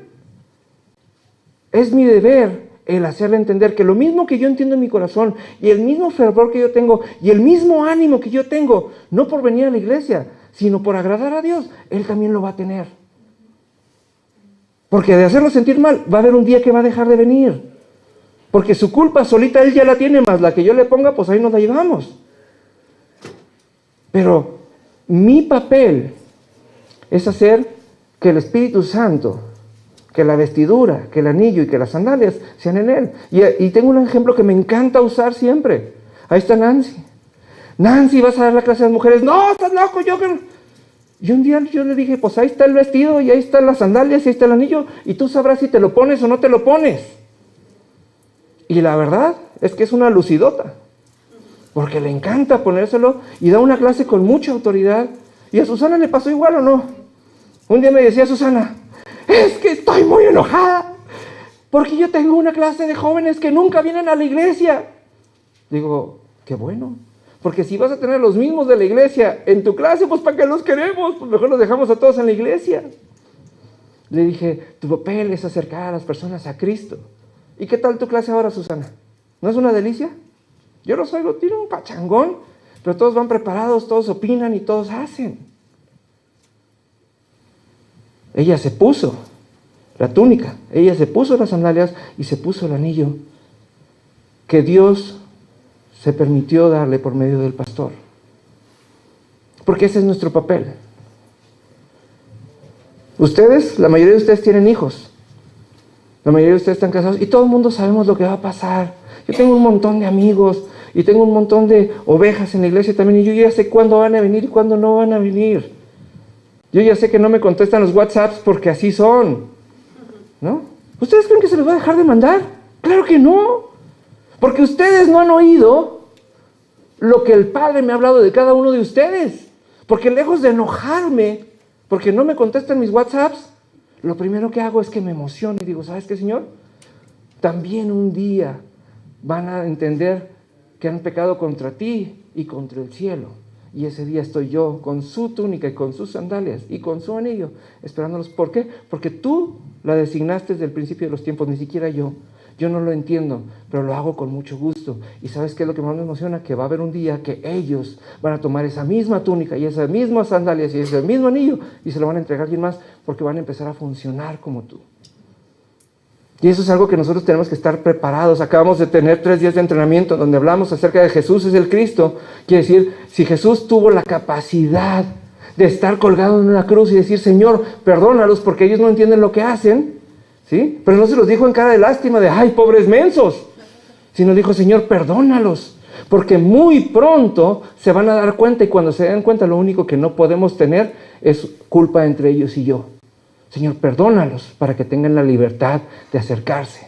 Es mi deber el hacerle entender que lo mismo que yo entiendo en mi corazón, y el mismo fervor que yo tengo, y el mismo ánimo que yo tengo, no por venir a la iglesia, sino por agradar a Dios, él también lo va a tener. Porque de hacerlo sentir mal, va a haber un día que va a dejar de venir. Porque su culpa solita él ya la tiene, más la que yo le ponga, pues ahí nos la llevamos. Pero mi papel es hacer que el Espíritu Santo, que la vestidura, que el anillo y que las sandalias sean en él. Y tengo un ejemplo que me encanta usar siempre. Ahí está Nancy. Nancy, ¿vas a dar la clase a las mujeres? No, estás loco, Y un día yo le dije, pues ahí está el vestido, y ahí están las sandalias, y ahí está el anillo, y tú sabrás si te lo pones o no te lo pones. Y la verdad es que es una lucidota, porque le encanta ponérselo, y da una clase con mucha autoridad. ¿Y a Susana le pasó igual o no? Un día me decía Susana, es que estoy muy enojada, porque yo tengo una clase de jóvenes que nunca vienen a la iglesia. Digo, qué bueno. Porque si vas a tener los mismos de la iglesia en tu clase, pues ¿para qué los queremos? Pues mejor los dejamos a todos en la iglesia. Le dije, tu papel es acercar a las personas a Cristo. ¿Y qué tal tu clase ahora, Susana? ¿No es una delicia? Yo los oigo, tiene un pachangón, pero todos van preparados, todos opinan y todos hacen. Ella se puso la túnica, ella se puso las sandalias y se puso el anillo que Dios se permitió darle por medio del pastor. Porque ese es nuestro papel. Ustedes, la mayoría de ustedes tienen hijos. La mayoría de ustedes están casados y todo el mundo sabemos lo que va a pasar. Yo tengo un montón de amigos y tengo un montón de ovejas en la iglesia también y yo ya sé cuándo van a venir y cuándo no van a venir. Yo ya sé que no me contestan los WhatsApps porque así son, ¿no? ¿Ustedes creen que se les va a dejar de mandar? Claro que no, porque ustedes no han oído lo que el Padre me ha hablado de cada uno de ustedes. Porque lejos de enojarme, porque no me contestan mis WhatsApps, lo primero que hago es que me emociono y digo, ¿sabes qué, Señor? También un día van a entender que han pecado contra ti y contra el cielo. Y ese día estoy yo con su túnica y con sus sandalias y con su anillo, esperándolos. ¿Por qué? Porque tú la designaste desde el principio de los tiempos, ni siquiera yo. Yo no lo entiendo, pero lo hago con mucho gusto. ¿Y sabes qué es lo que más me emociona? Que va a haber un día que ellos van a tomar esa misma túnica y esas mismas sandalias y ese mismo anillo y se lo van a entregar a alguien más porque van a empezar a funcionar como tú. Y eso es algo que nosotros tenemos que estar preparados. Acabamos de tener 3 días de entrenamiento donde hablamos acerca de Jesús es el Cristo. Quiere decir, si Jesús tuvo la capacidad de estar colgado en una cruz y decir, Señor, perdónalos porque ellos no entienden lo que hacen, ¿sí? Pero no se los dijo en cara de lástima de, ¡ay, pobres mensos! Sino dijo, Señor, perdónalos, porque muy pronto se van a dar cuenta y cuando se den cuenta lo único que no podemos tener es culpa entre ellos y yo. Señor, perdónalos para que tengan la libertad de acercarse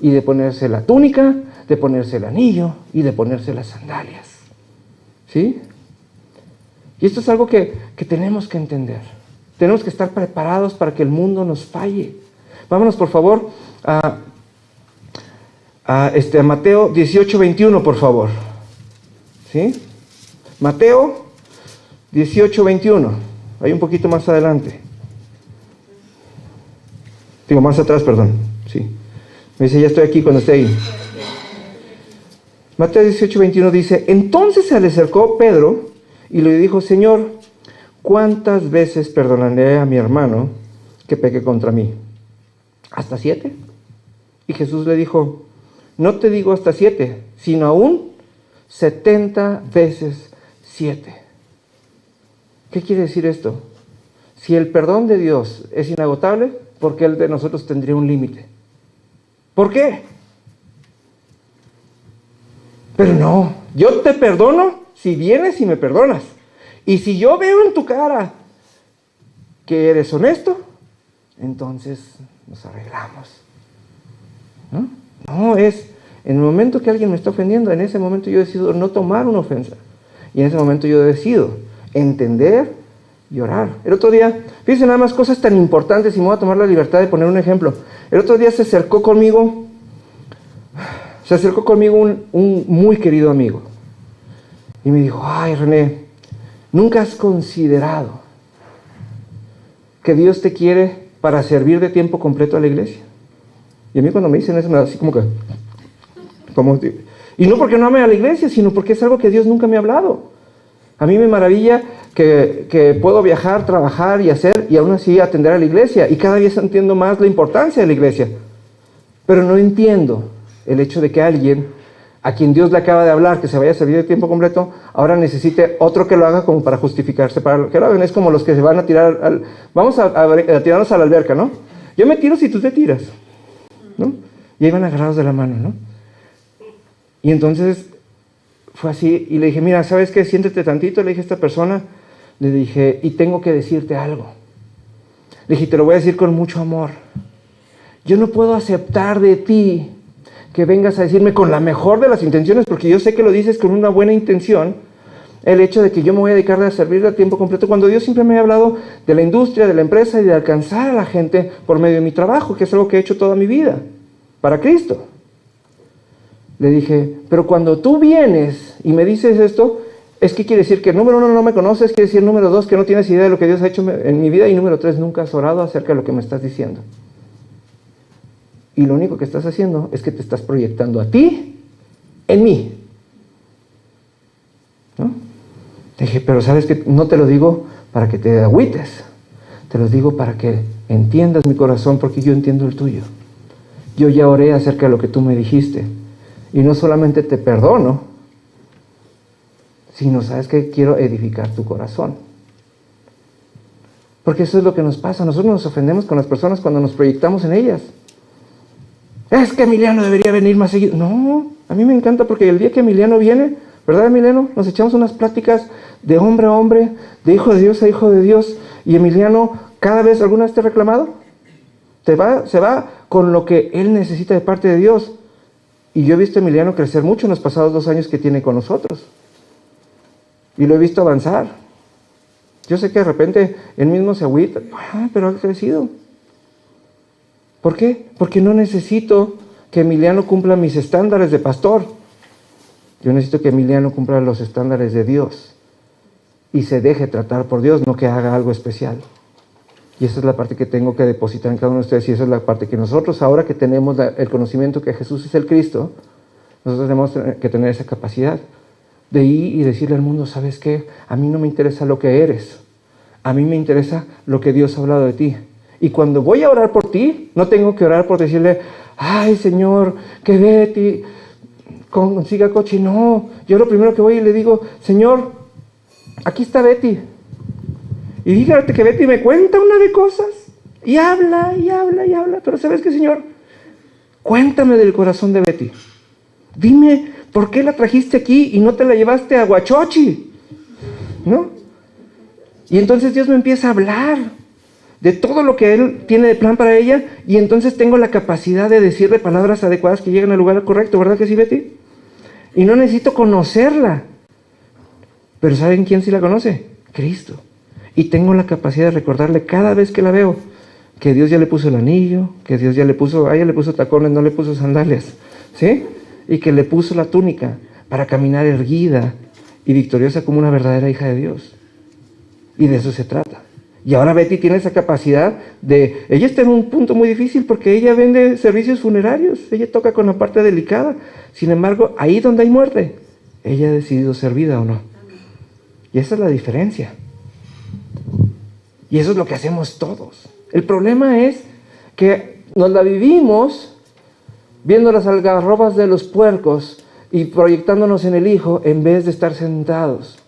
y de ponerse la túnica, de ponerse el anillo y de ponerse las sandalias. ¿Sí? Y esto es algo que tenemos que entender. Tenemos que estar preparados para que el mundo nos falle. Vámonos, por favor, a Mateo 18:21, por favor. ¿Sí? Mateo 18:21. Hay un poquito más adelante. Digo, más atrás, perdón. Sí. Me dice, ya estoy aquí cuando esté ahí. Mateo 18:21 dice, entonces se le acercó Pedro y le dijo, Señor, ¿cuántas veces perdonaré a mi hermano que peque contra mí? ¿Hasta 7? Y Jesús le dijo, no te digo hasta 7, sino aún 70 veces 7. ¿Qué quiere decir esto? Si el perdón de Dios es inagotable, ¿por qué el de nosotros tendría un límite? ¿Por qué? Pero no, yo te perdono si vienes y me perdonas. Y si yo veo en tu cara que eres honesto, entonces nos arreglamos. ¿No? No, es en el momento que alguien me está ofendiendo, en ese momento yo decido no tomar una ofensa. Y en ese momento yo decido entender y orar. El otro día, fíjense nada más cosas tan importantes y me voy a tomar la libertad de poner un ejemplo. El otro día se acercó conmigo un muy querido amigo. Y me dijo, ay René, ¿nunca has considerado que Dios te quiere para servir de tiempo completo a la iglesia? Y a mí cuando me dicen eso me da así como que... y no porque no ame a la iglesia, sino porque es algo que Dios nunca me ha hablado. A mí me maravilla que puedo viajar, trabajar y hacer y aún así atender a la iglesia. Y cada vez entiendo más la importancia de la iglesia. Pero no entiendo el hecho de que alguien a quien Dios le acaba de hablar que se vaya a servir de tiempo completo, ahora necesite otro que lo haga como para justificarse para que lo hagan. Es como los que se van a tirar, vamos a tirarnos a la alberca, ¿no? Yo me tiro si tú te tiras, ¿no? Y ahí van agarrados de la mano, ¿no? Y entonces fue así, y le dije, mira, ¿sabes qué? Siéntete tantito, le dije a esta persona, le dije, y tengo que decirte algo. Le dije, te lo voy a decir con mucho amor. Yo no puedo aceptar de ti que vengas a decirme con la mejor de las intenciones, porque yo sé que lo dices con una buena intención, el hecho de que yo me voy a dedicar a servir a tiempo completo, cuando Dios siempre me ha hablado de la industria, de la empresa y de alcanzar a la gente por medio de mi trabajo, que es algo que he hecho toda mi vida, para Cristo. Le dije, pero cuando tú vienes y me dices esto, es que quiere decir que número 1 no me conoces, quiere decir número 2 que no tienes idea de lo que Dios ha hecho en mi vida, y número 3 nunca has orado acerca de lo que me estás diciendo. Y lo único que estás haciendo es que te estás proyectando a ti en mí. ¿No? Le dije, pero sabes que no te lo digo para que te agüites, te lo digo para que entiendas mi corazón, porque yo entiendo el tuyo. Yo ya oré acerca de lo que tú me dijiste. Y no solamente te perdono, sino, ¿sabes qué? Quiero edificar tu corazón. Porque eso es lo que nos pasa. Nosotros nos ofendemos con las personas cuando nos proyectamos en ellas. Es que Emiliano debería venir más seguido. No, a mí me encanta porque el día que Emiliano viene, ¿verdad, Emiliano? Nos echamos unas pláticas de hombre a hombre, de hijo de Dios a hijo de Dios. Y Emiliano, cada vez, ¿alguna vez te ha reclamado? Se va con lo que él necesita de parte de Dios. Y yo he visto a Emiliano crecer mucho en los pasados 2 años que tiene con nosotros. Y lo he visto avanzar. Yo sé que de repente él mismo se agüita, pero ha crecido. ¿Por qué? Porque no necesito que Emiliano cumpla mis estándares de pastor. Yo necesito que Emiliano cumpla los estándares de Dios y se deje tratar por Dios, no que haga algo especial. Y esa es la parte que tengo que depositar en cada uno de ustedes, y esa es la parte que nosotros, ahora que tenemos el conocimiento que Jesús es el Cristo, nosotros tenemos que tener esa capacidad de ir y decirle al mundo, ¿sabes qué? A mí no me interesa lo que eres, a mí me interesa lo que Dios ha hablado de ti. Y cuando voy a orar por ti, no tengo que orar por decirle, ay Señor, que Betty consiga coche. No, yo lo primero que voy y le digo, Señor, aquí está Betty. Y fíjate que Betty me cuenta una de cosas, y habla, y habla, y habla. Pero ¿sabes qué, Señor? Cuéntame del corazón de Betty. Dime, ¿por qué la trajiste aquí y no te la llevaste a Huachochi? ¿No? Y entonces Dios me empieza a hablar de todo lo que Él tiene de plan para ella, y entonces tengo la capacidad de decirle palabras adecuadas que lleguen al lugar correcto, ¿verdad que sí, Betty? Y no necesito conocerla. Pero ¿saben quién sí la conoce? Cristo. Y tengo la capacidad de recordarle cada vez que la veo que Dios ya le puso el anillo, que Dios ya le puso, a ella le puso tacones, no le puso sandalias, ¿sí? Y que le puso la túnica para caminar erguida y victoriosa como una verdadera hija de Dios. Y de eso se trata. Y ahora Betty tiene esa capacidad de... Ella está en un punto muy difícil porque ella vende servicios funerarios. Ella toca con la parte delicada. Sin embargo, ahí donde hay muerte, ella ha decidido ser vida o no. Y esa es la diferencia. Y eso es lo que hacemos todos. El problema es que nos la vivimos viendo las algarrobas de los puercos y proyectándonos en el Hijo en vez de estar sentados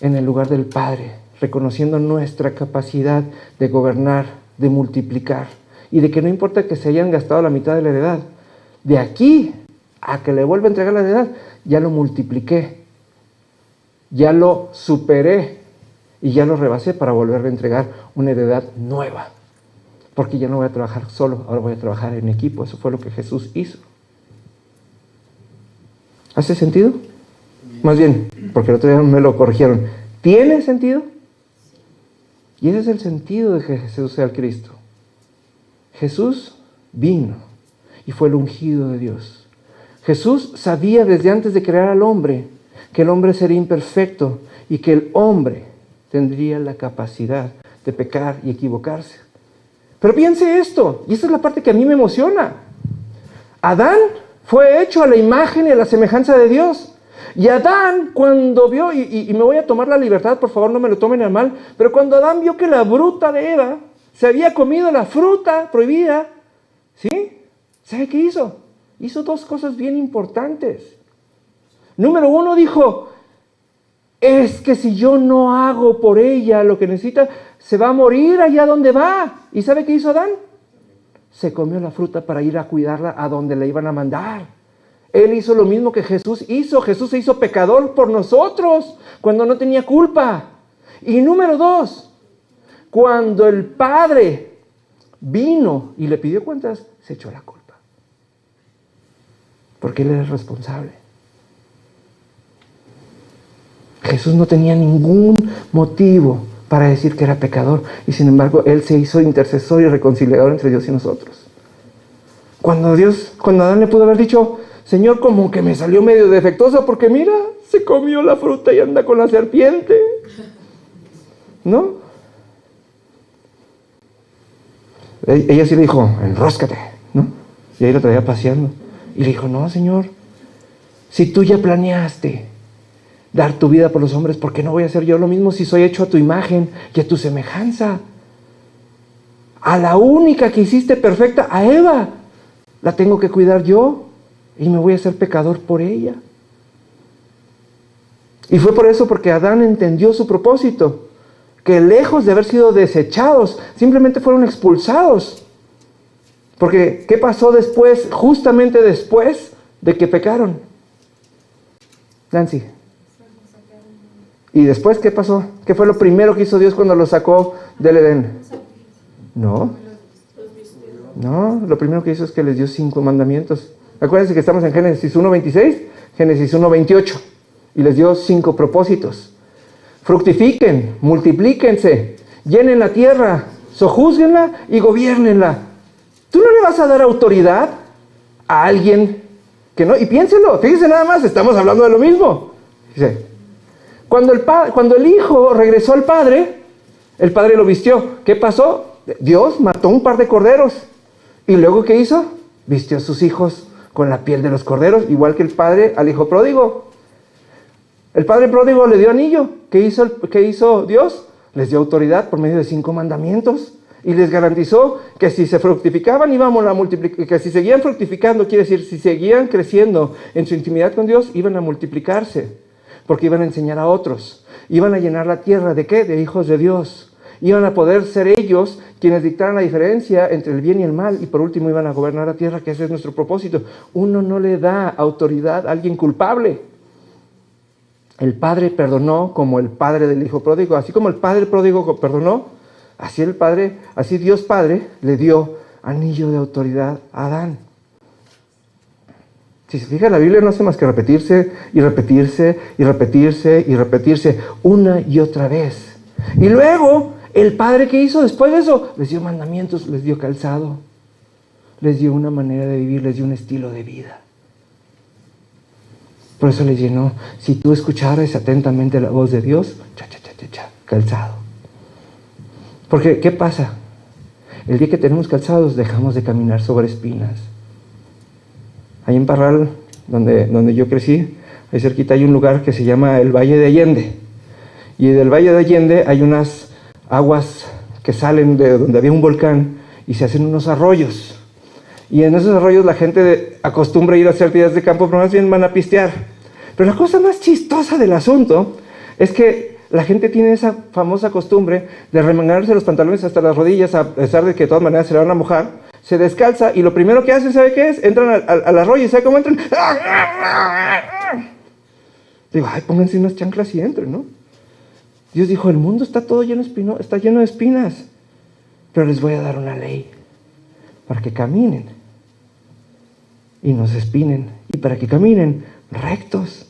en el lugar del Padre, reconociendo nuestra capacidad de gobernar, de multiplicar, y de que no importa que se hayan gastado la mitad de la heredad, de aquí a que le vuelva a entregar la heredad, ya lo multipliqué, ya lo superé y ya lo rebasé para volverle a entregar una heredad nueva, porque ya no voy a trabajar solo, ahora voy a trabajar en equipo. Eso fue lo que Jesús hizo. ¿Hace sentido? Más bien, porque el otro día me lo corrigieron. ¿Tiene sentido? Y ese es el sentido de que Jesús sea el Cristo. Jesús vino y fue el ungido de Dios. Jesús sabía desde antes de crear al hombre que el hombre sería imperfecto y que el hombre tendría la capacidad de pecar y equivocarse. Pero piense esto, y esta es la parte que a mí me emociona. Adán fue hecho a la imagen y a la semejanza de Dios. Y Adán, cuando vio, y me voy a tomar la libertad, por favor no me lo tomen a mal, pero cuando Adán vio que la bruta de Eva se había comido la fruta prohibida, ¿sí? ¿Sabe qué hizo? Hizo 2 cosas bien importantes. Número 1, dijo, es que si yo no hago por ella lo que necesita, se va a morir allá donde va. ¿Y sabe qué hizo Adán? Se comió la fruta para ir a cuidarla a donde le iban a mandar. Él hizo lo mismo que Jesús hizo. Jesús se hizo pecador por nosotros cuando no tenía culpa. Y número 2, cuando el Padre vino y le pidió cuentas, se echó la culpa. Porque Él era el responsable. Jesús no tenía ningún motivo para decir que era pecador, y sin embargo Él se hizo intercesor y reconciliador entre Dios y nosotros. Cuando Adán le pudo haber dicho, Señor, como que me salió medio defectuosa porque mira, se comió la fruta y anda con la serpiente, ¿no? Ella sí le dijo, enróscate, ¿no? Y ahí lo traía paseando. Y le dijo, no, Señor, si tú ya planeaste dar tu vida por los hombres, ¿por qué no voy a hacer yo lo mismo si soy hecho a tu imagen y a tu semejanza? A la única que hiciste perfecta, a Eva, la tengo que cuidar yo y me voy a hacer pecador por ella. Y fue por eso, porque Adán entendió su propósito, que lejos de haber sido desechados, simplemente fueron expulsados. Porque, ¿qué pasó después, justamente después de que pecaron? Nancy. ¿Y después qué pasó? ¿Qué fue lo primero que hizo Dios cuando los sacó del Edén? No, lo primero que hizo es que les dio 5 mandamientos. Acuérdense que estamos en Génesis 1:26, Génesis 1:28, y les dio 5 propósitos. Fructifiquen, multiplíquense, llenen la tierra, sojúzguenla y gobiernenla. Tú no le vas a dar autoridad a alguien que no, y piénselo, fíjense nada más, estamos hablando de lo mismo. Dice, cuando el hijo regresó al padre, el padre lo vistió. ¿Qué pasó? Dios mató un par de corderos. ¿Y luego qué hizo? Vistió a sus hijos con la piel de los corderos, igual que el padre al hijo pródigo. El padre pródigo le dio anillo. ¿Qué hizo Dios? Les dio autoridad por medio de 5 mandamientos. Y les garantizó que si se fructificaban íbamos a multiplicar, que si seguían fructificando, quiere decir, si seguían creciendo en su intimidad con Dios, iban a multiplicarse, porque iban a enseñar a otros, iban a llenar la tierra, ¿de qué? De hijos de Dios, iban a poder ser ellos quienes dictaran la diferencia entre el bien y el mal, y por último iban a gobernar la tierra, que ese es nuestro propósito. Uno no le da autoridad a alguien culpable. El padre perdonó como el padre del hijo pródigo, así como el padre pródigo perdonó, así Dios Padre le dio anillo de autoridad a Adán. Si se fija, la Biblia no hace más que repetirse y repetirse y repetirse y repetirse una y otra vez. Y luego, el Padre, ¿qué hizo después de eso? Les dio mandamientos, les dio calzado, les dio una manera de vivir, les dio un estilo de vida. Por eso les llenó. Si tú escucharas atentamente la voz de Dios, calzado. Porque, ¿qué pasa? El día que tenemos calzados, dejamos de caminar sobre espinas. Ahí en Parral, donde yo crecí, ahí cerquita hay un lugar que se llama el Valle de Allende. Y del Valle de Allende hay unas aguas que salen de donde había un volcán y se hacen unos arroyos. Y en esos arroyos la gente acostumbra ir a hacer días de campo, pero más bien van a pistear. Pero la cosa más chistosa del asunto es que la gente tiene esa famosa costumbre de remangarse los pantalones hasta las rodillas, a pesar de que de todas maneras se la van a mojar, se descalza y lo primero que hacen, ¿sabe qué es? Entran al arroyo y ¿sabe cómo entran? Digo, ay, pónganse unas chanclas y entren, ¿no? Dios dijo, el mundo está todo lleno de espinas, pero les voy a dar una ley para que caminen y no se espinen, y para que caminen rectos.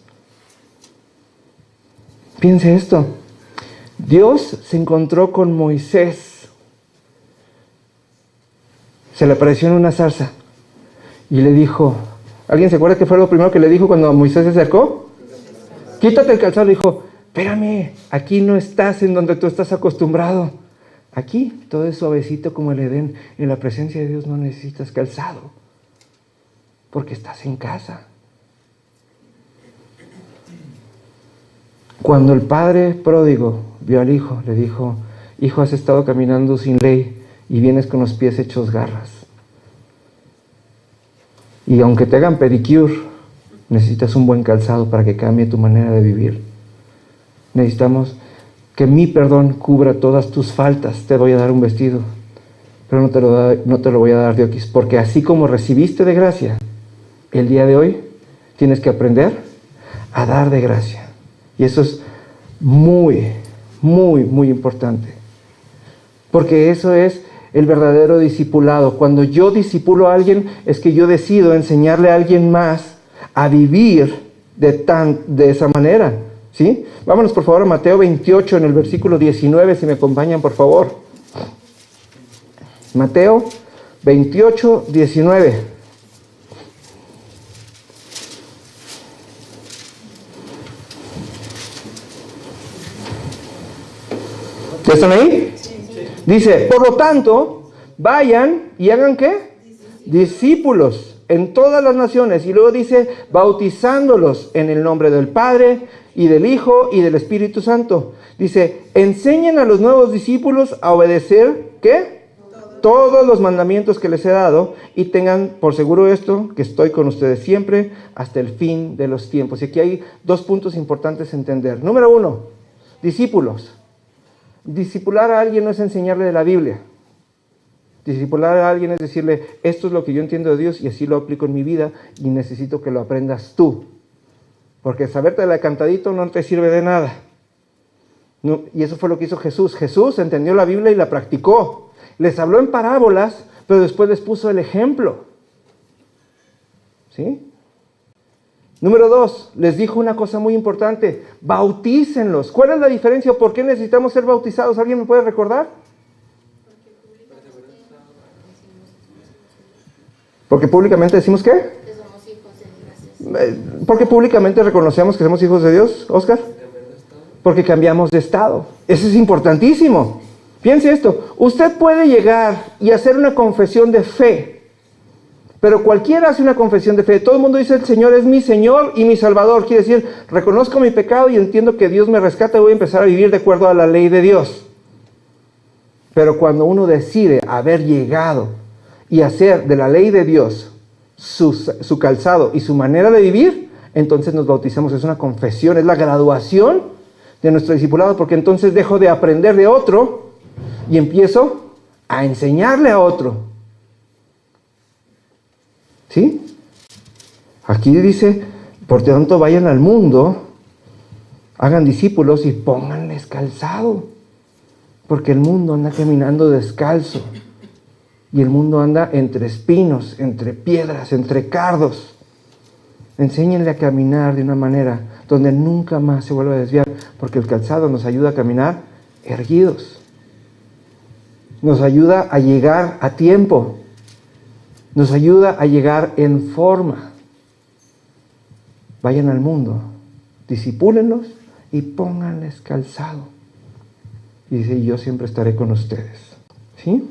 Piense esto, Dios se encontró con Moisés, se le apareció en una zarza y le dijo, ¿alguien se acuerda qué fue lo primero que le dijo cuando Moisés se acercó? Quítate el calzado. Le dijo, espérame, aquí no estás en donde tú estás acostumbrado, aquí todo es suavecito como el Edén, en la presencia de Dios no necesitas calzado, porque estás en casa. Cuando el padre pródigo vio al hijo, le dijo, hijo, has estado caminando sin ley y vienes con los pies hechos garras. Y aunque te hagan pedicure, necesitas un buen calzado para que cambie tu manera de vivir. Necesitamos que mi perdón cubra todas tus faltas. Te voy a dar un vestido, pero no te lo voy a dar de oquis, porque así como recibiste de gracia, el día de hoy tienes que aprender a dar de gracia. Y eso es muy, muy, muy importante. Porque eso es el verdadero discipulado. Cuando yo discipulo a alguien, es que yo decido enseñarle a alguien más a vivir de esa manera. ¿Sí? Vámonos por favor a Mateo 28 en el versículo 19, si me acompañan por favor. Mateo 28, 19. ¿Ya están ahí? Sí. Dice, por lo tanto, vayan y hagan ¿qué? Discípulos en todas las naciones. Y luego dice, bautizándolos en el nombre del Padre y del Hijo y del Espíritu Santo. Dice, enseñen a los nuevos discípulos a obedecer ¿qué? Todos los mandamientos que les he dado, y tengan por seguro esto, que estoy con ustedes siempre hasta el fin de los tiempos. Y aquí hay 2 puntos importantes a entender. Número 1, discípulos. Discipular a alguien no es enseñarle de la Biblia. Discipular a alguien es decirle, esto es lo que yo entiendo de Dios y así lo aplico en mi vida y necesito que lo aprendas tú. Porque saberte de la cantadito no te sirve de nada. No, y eso fue lo que hizo Jesús. Jesús entendió la Biblia y la practicó. Les habló en parábolas, pero después les puso el ejemplo. ¿Sí? Número 2, les dijo una cosa muy importante. Bautícenlos. ¿Cuál es la diferencia o por qué necesitamos ser bautizados? ¿Alguien me puede recordar? Porque públicamente decimos ¿qué? Que somos hijos de Dios. Porque públicamente reconocemos que somos hijos de Dios, Oscar. Porque cambiamos de estado. Eso es importantísimo. Piense esto. Usted puede llegar y hacer una confesión de fe. Pero cualquiera hace una confesión de fe. Todo el mundo dice, el Señor es mi Señor y mi Salvador. Quiere decir, reconozco mi pecado y entiendo que Dios me rescata y voy a empezar a vivir de acuerdo a la ley de Dios. Pero cuando uno decide haber llegado y hacer de la ley de Dios su calzado y su manera de vivir, entonces nos bautizamos. Es una confesión, es la graduación de nuestro discipulado, porque entonces dejo de aprender de otro y empiezo a enseñarle a otro. ¿Sí? Aquí dice, por tanto vayan al mundo, hagan discípulos y pónganles calzado, porque el mundo anda caminando descalzo y el mundo anda entre espinos, entre piedras, entre cardos. Enséñenle a caminar de una manera donde nunca más se vuelva a desviar, porque el calzado nos ayuda a caminar erguidos, nos ayuda a llegar a tiempo, nos ayuda a llegar en forma. Vayan al mundo, discipúlenlos y pónganles calzado. Y dice, yo siempre estaré con ustedes. ¿Sí?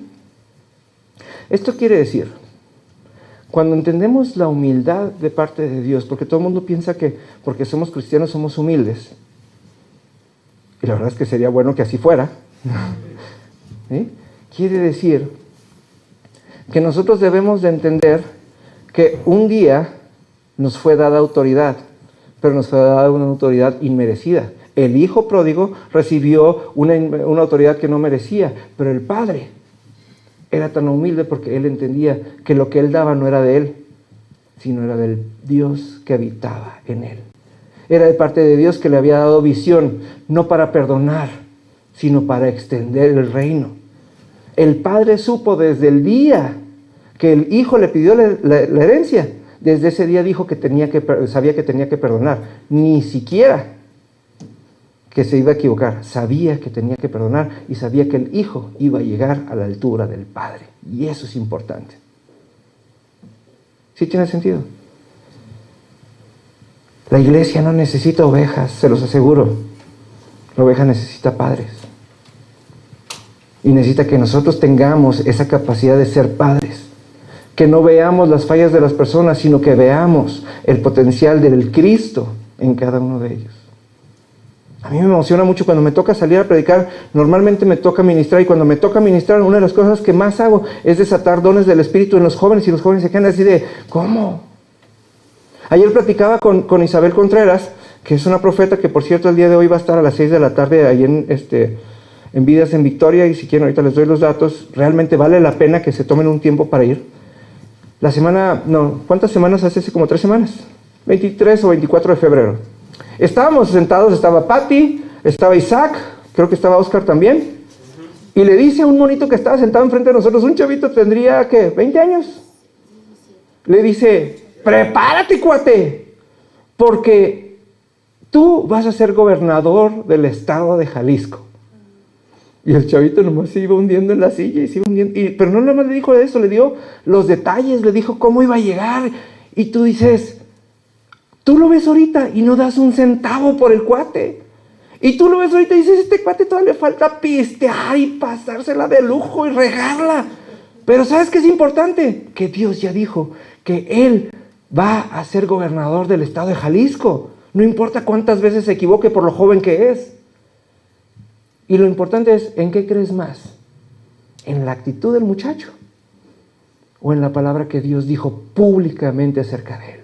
Esto quiere decir, cuando entendemos la humildad de parte de Dios, porque todo el mundo piensa que porque somos cristianos somos humildes, y la verdad es que sería bueno que así fuera, ¿sí? Quiere decir que nosotros debemos de entender que un día nos fue dada autoridad, pero nos fue dada una autoridad inmerecida. El hijo pródigo recibió una autoridad que no merecía, pero el padre era tan humilde porque él entendía que lo que él daba no era de él, sino era del Dios que habitaba en él. Era de parte de Dios que le había dado visión, no para perdonar, sino para extender el reino. El padre supo desde el día que el hijo le pidió la herencia, desde ese día dijo que sabía que tenía que perdonar, ni siquiera que se iba a equivocar, sabía que tenía que perdonar y sabía que el hijo iba a llegar a la altura del padre, y eso es importante. ¿Sí tiene sentido? La iglesia no necesita ovejas, se los aseguro. La oveja necesita padres. Y necesita que nosotros tengamos esa capacidad de ser padres. Que no veamos las fallas de las personas, sino que veamos el potencial del Cristo en cada uno de ellos. A mí me emociona mucho cuando me toca salir a predicar. Normalmente me toca ministrar, y cuando me toca ministrar, una de las cosas que más hago es desatar dones del Espíritu en los jóvenes, y los jóvenes se quedan así de, ¿cómo? Ayer platicaba con Isabel Contreras, que es una profeta que, por cierto, el día de hoy va a estar a las 6 de la tarde ahí en Vidas en Victoria, y si quieren ahorita les doy los datos. Realmente vale la pena que se tomen un tiempo para ir. ¿Cuántas semanas hace? Como 3 semanas, 23 o 24 de febrero. Estábamos sentados, estaba Patty, estaba Isaac, creo que estaba Oscar también, y le dice a un monito que estaba sentado enfrente de nosotros, un chavito tendría, ¿qué? 20 años. Le dice, prepárate, cuate, porque tú vas a ser gobernador del estado de Jalisco. Y el chavito nomás se iba hundiendo en la silla y se iba hundiendo. Pero no nomás le dijo eso, le dio los detalles, le dijo cómo iba a llegar. Y tú dices, tú lo ves ahorita y no das un centavo por el cuate. Y tú lo ves ahorita y dices, este cuate todavía le falta pistear y pasársela de lujo y regarla. Pero ¿sabes qué es importante? Que Dios ya dijo que Él va a ser gobernador del estado de Jalisco. No importa cuántas veces se equivoque por lo joven que es. Y lo importante es, ¿en qué crees más? ¿En la actitud del muchacho? ¿O en la palabra que Dios dijo públicamente acerca de él?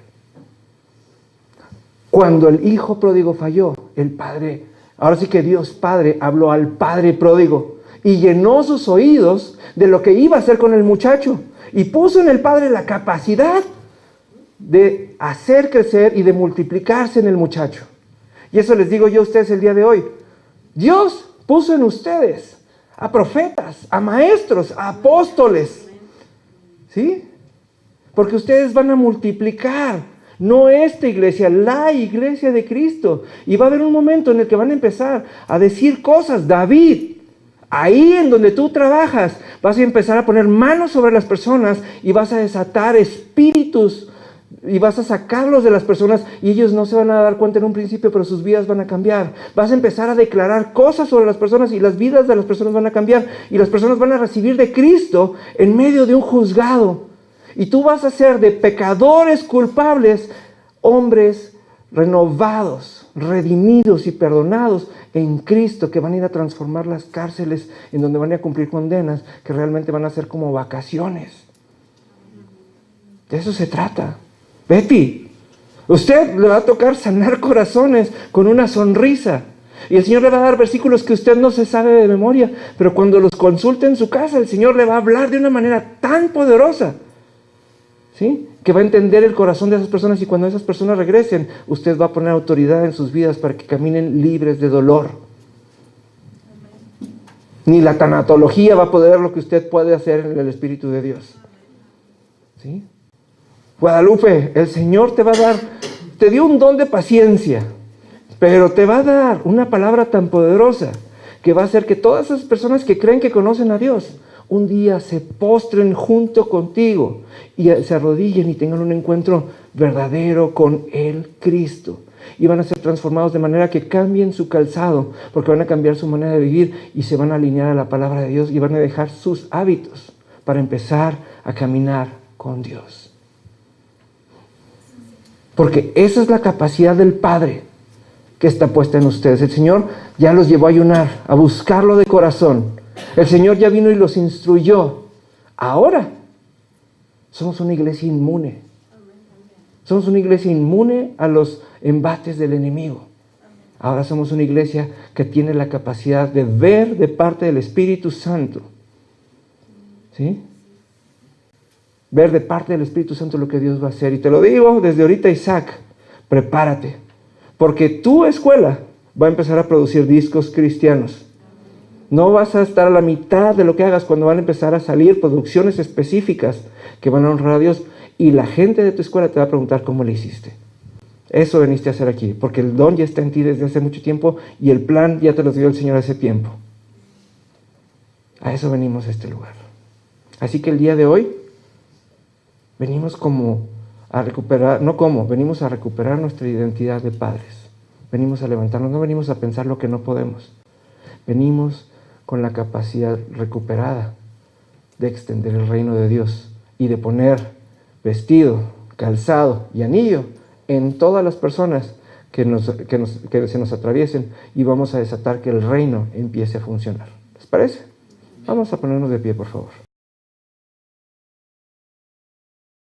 Cuando el hijo pródigo falló, el padre Ahora sí que Dios Padre habló al Padre pródigo y llenó sus oídos de lo que iba a hacer con el muchacho. Y puso en el Padre la capacidad de hacer crecer y de multiplicarse en el muchacho. Y eso les digo yo a ustedes el día de hoy. Dios puso en ustedes a profetas, a maestros, a apóstoles. ¿Sí? Porque ustedes van a multiplicar. No esta iglesia, la iglesia de Cristo. Y va a haber un momento en el que van a empezar a decir cosas. David, ahí en donde tú trabajas, vas a empezar a poner manos sobre las personas y vas a desatar espíritus y vas a sacarlos de las personas y ellos no se van a dar cuenta en un principio, pero sus vidas van a cambiar. Vas a empezar a declarar cosas sobre las personas y las vidas de las personas van a cambiar y las personas van a recibir de Cristo en medio de un juzgado. Y tú vas a ser de pecadores culpables, hombres renovados, redimidos y perdonados en Cristo, que van a ir a transformar las cárceles en donde van a cumplir condenas, que realmente van a ser como vacaciones. De eso se trata. Betty, usted le va a tocar sanar corazones con una sonrisa. Y el Señor le va a dar versículos que usted no se sabe de memoria, pero cuando los consulte en su casa, el Señor le va a hablar de una manera tan poderosa, ¿sí?, que va a entender el corazón de esas personas, y cuando esas personas regresen, usted va a poner autoridad en sus vidas para que caminen libres de dolor. Ni la tanatología va a poder lo que usted puede hacer en el Espíritu de Dios. ¿Sí? Guadalupe, el Señor te va a dar, te dio un don de paciencia, pero te va a dar una palabra tan poderosa que va a hacer que todas esas personas que creen que conocen a Dios un día se postren junto contigo y se arrodillen y tengan un encuentro verdadero con el Cristo. Y van a ser transformados de manera que cambien su calzado, porque van a cambiar su manera de vivir y se van a alinear a la palabra de Dios y van a dejar sus hábitos para empezar a caminar con Dios. Porque esa es la capacidad del Padre que está puesta en ustedes. El Señor ya los llevó a ayunar, a buscarlo de corazón. El Señor ya vino y los instruyó. Ahora somos una iglesia inmune. Somos una iglesia inmune a los embates del enemigo. Ahora somos una iglesia que tiene la capacidad de ver de parte del Espíritu Santo. ¿Sí? Ver de parte del Espíritu Santo lo que Dios va a hacer. Y te lo digo desde ahorita, Isaac, prepárate. Porque tu escuela va a empezar a producir discos cristianos. No vas a estar a la mitad de lo que hagas cuando van a empezar a salir producciones específicas que van a honrar a Dios. Y la gente de tu escuela te va a preguntar cómo le hiciste. Eso veniste a hacer aquí, porque el don ya está en ti desde hace mucho tiempo y el plan ya te lo dio el Señor hace tiempo. A eso venimos a este lugar. Así que el día de hoy venimos venimos a recuperar nuestra identidad de padres. Venimos a levantarnos, no venimos a pensar lo que no podemos. Venimos con la capacidad recuperada de extender el reino de Dios y de poner vestido, calzado y anillo en todas las personas que se nos atraviesen, y vamos a desatar que el reino empiece a funcionar. ¿Les parece? Vamos a ponernos de pie, por favor.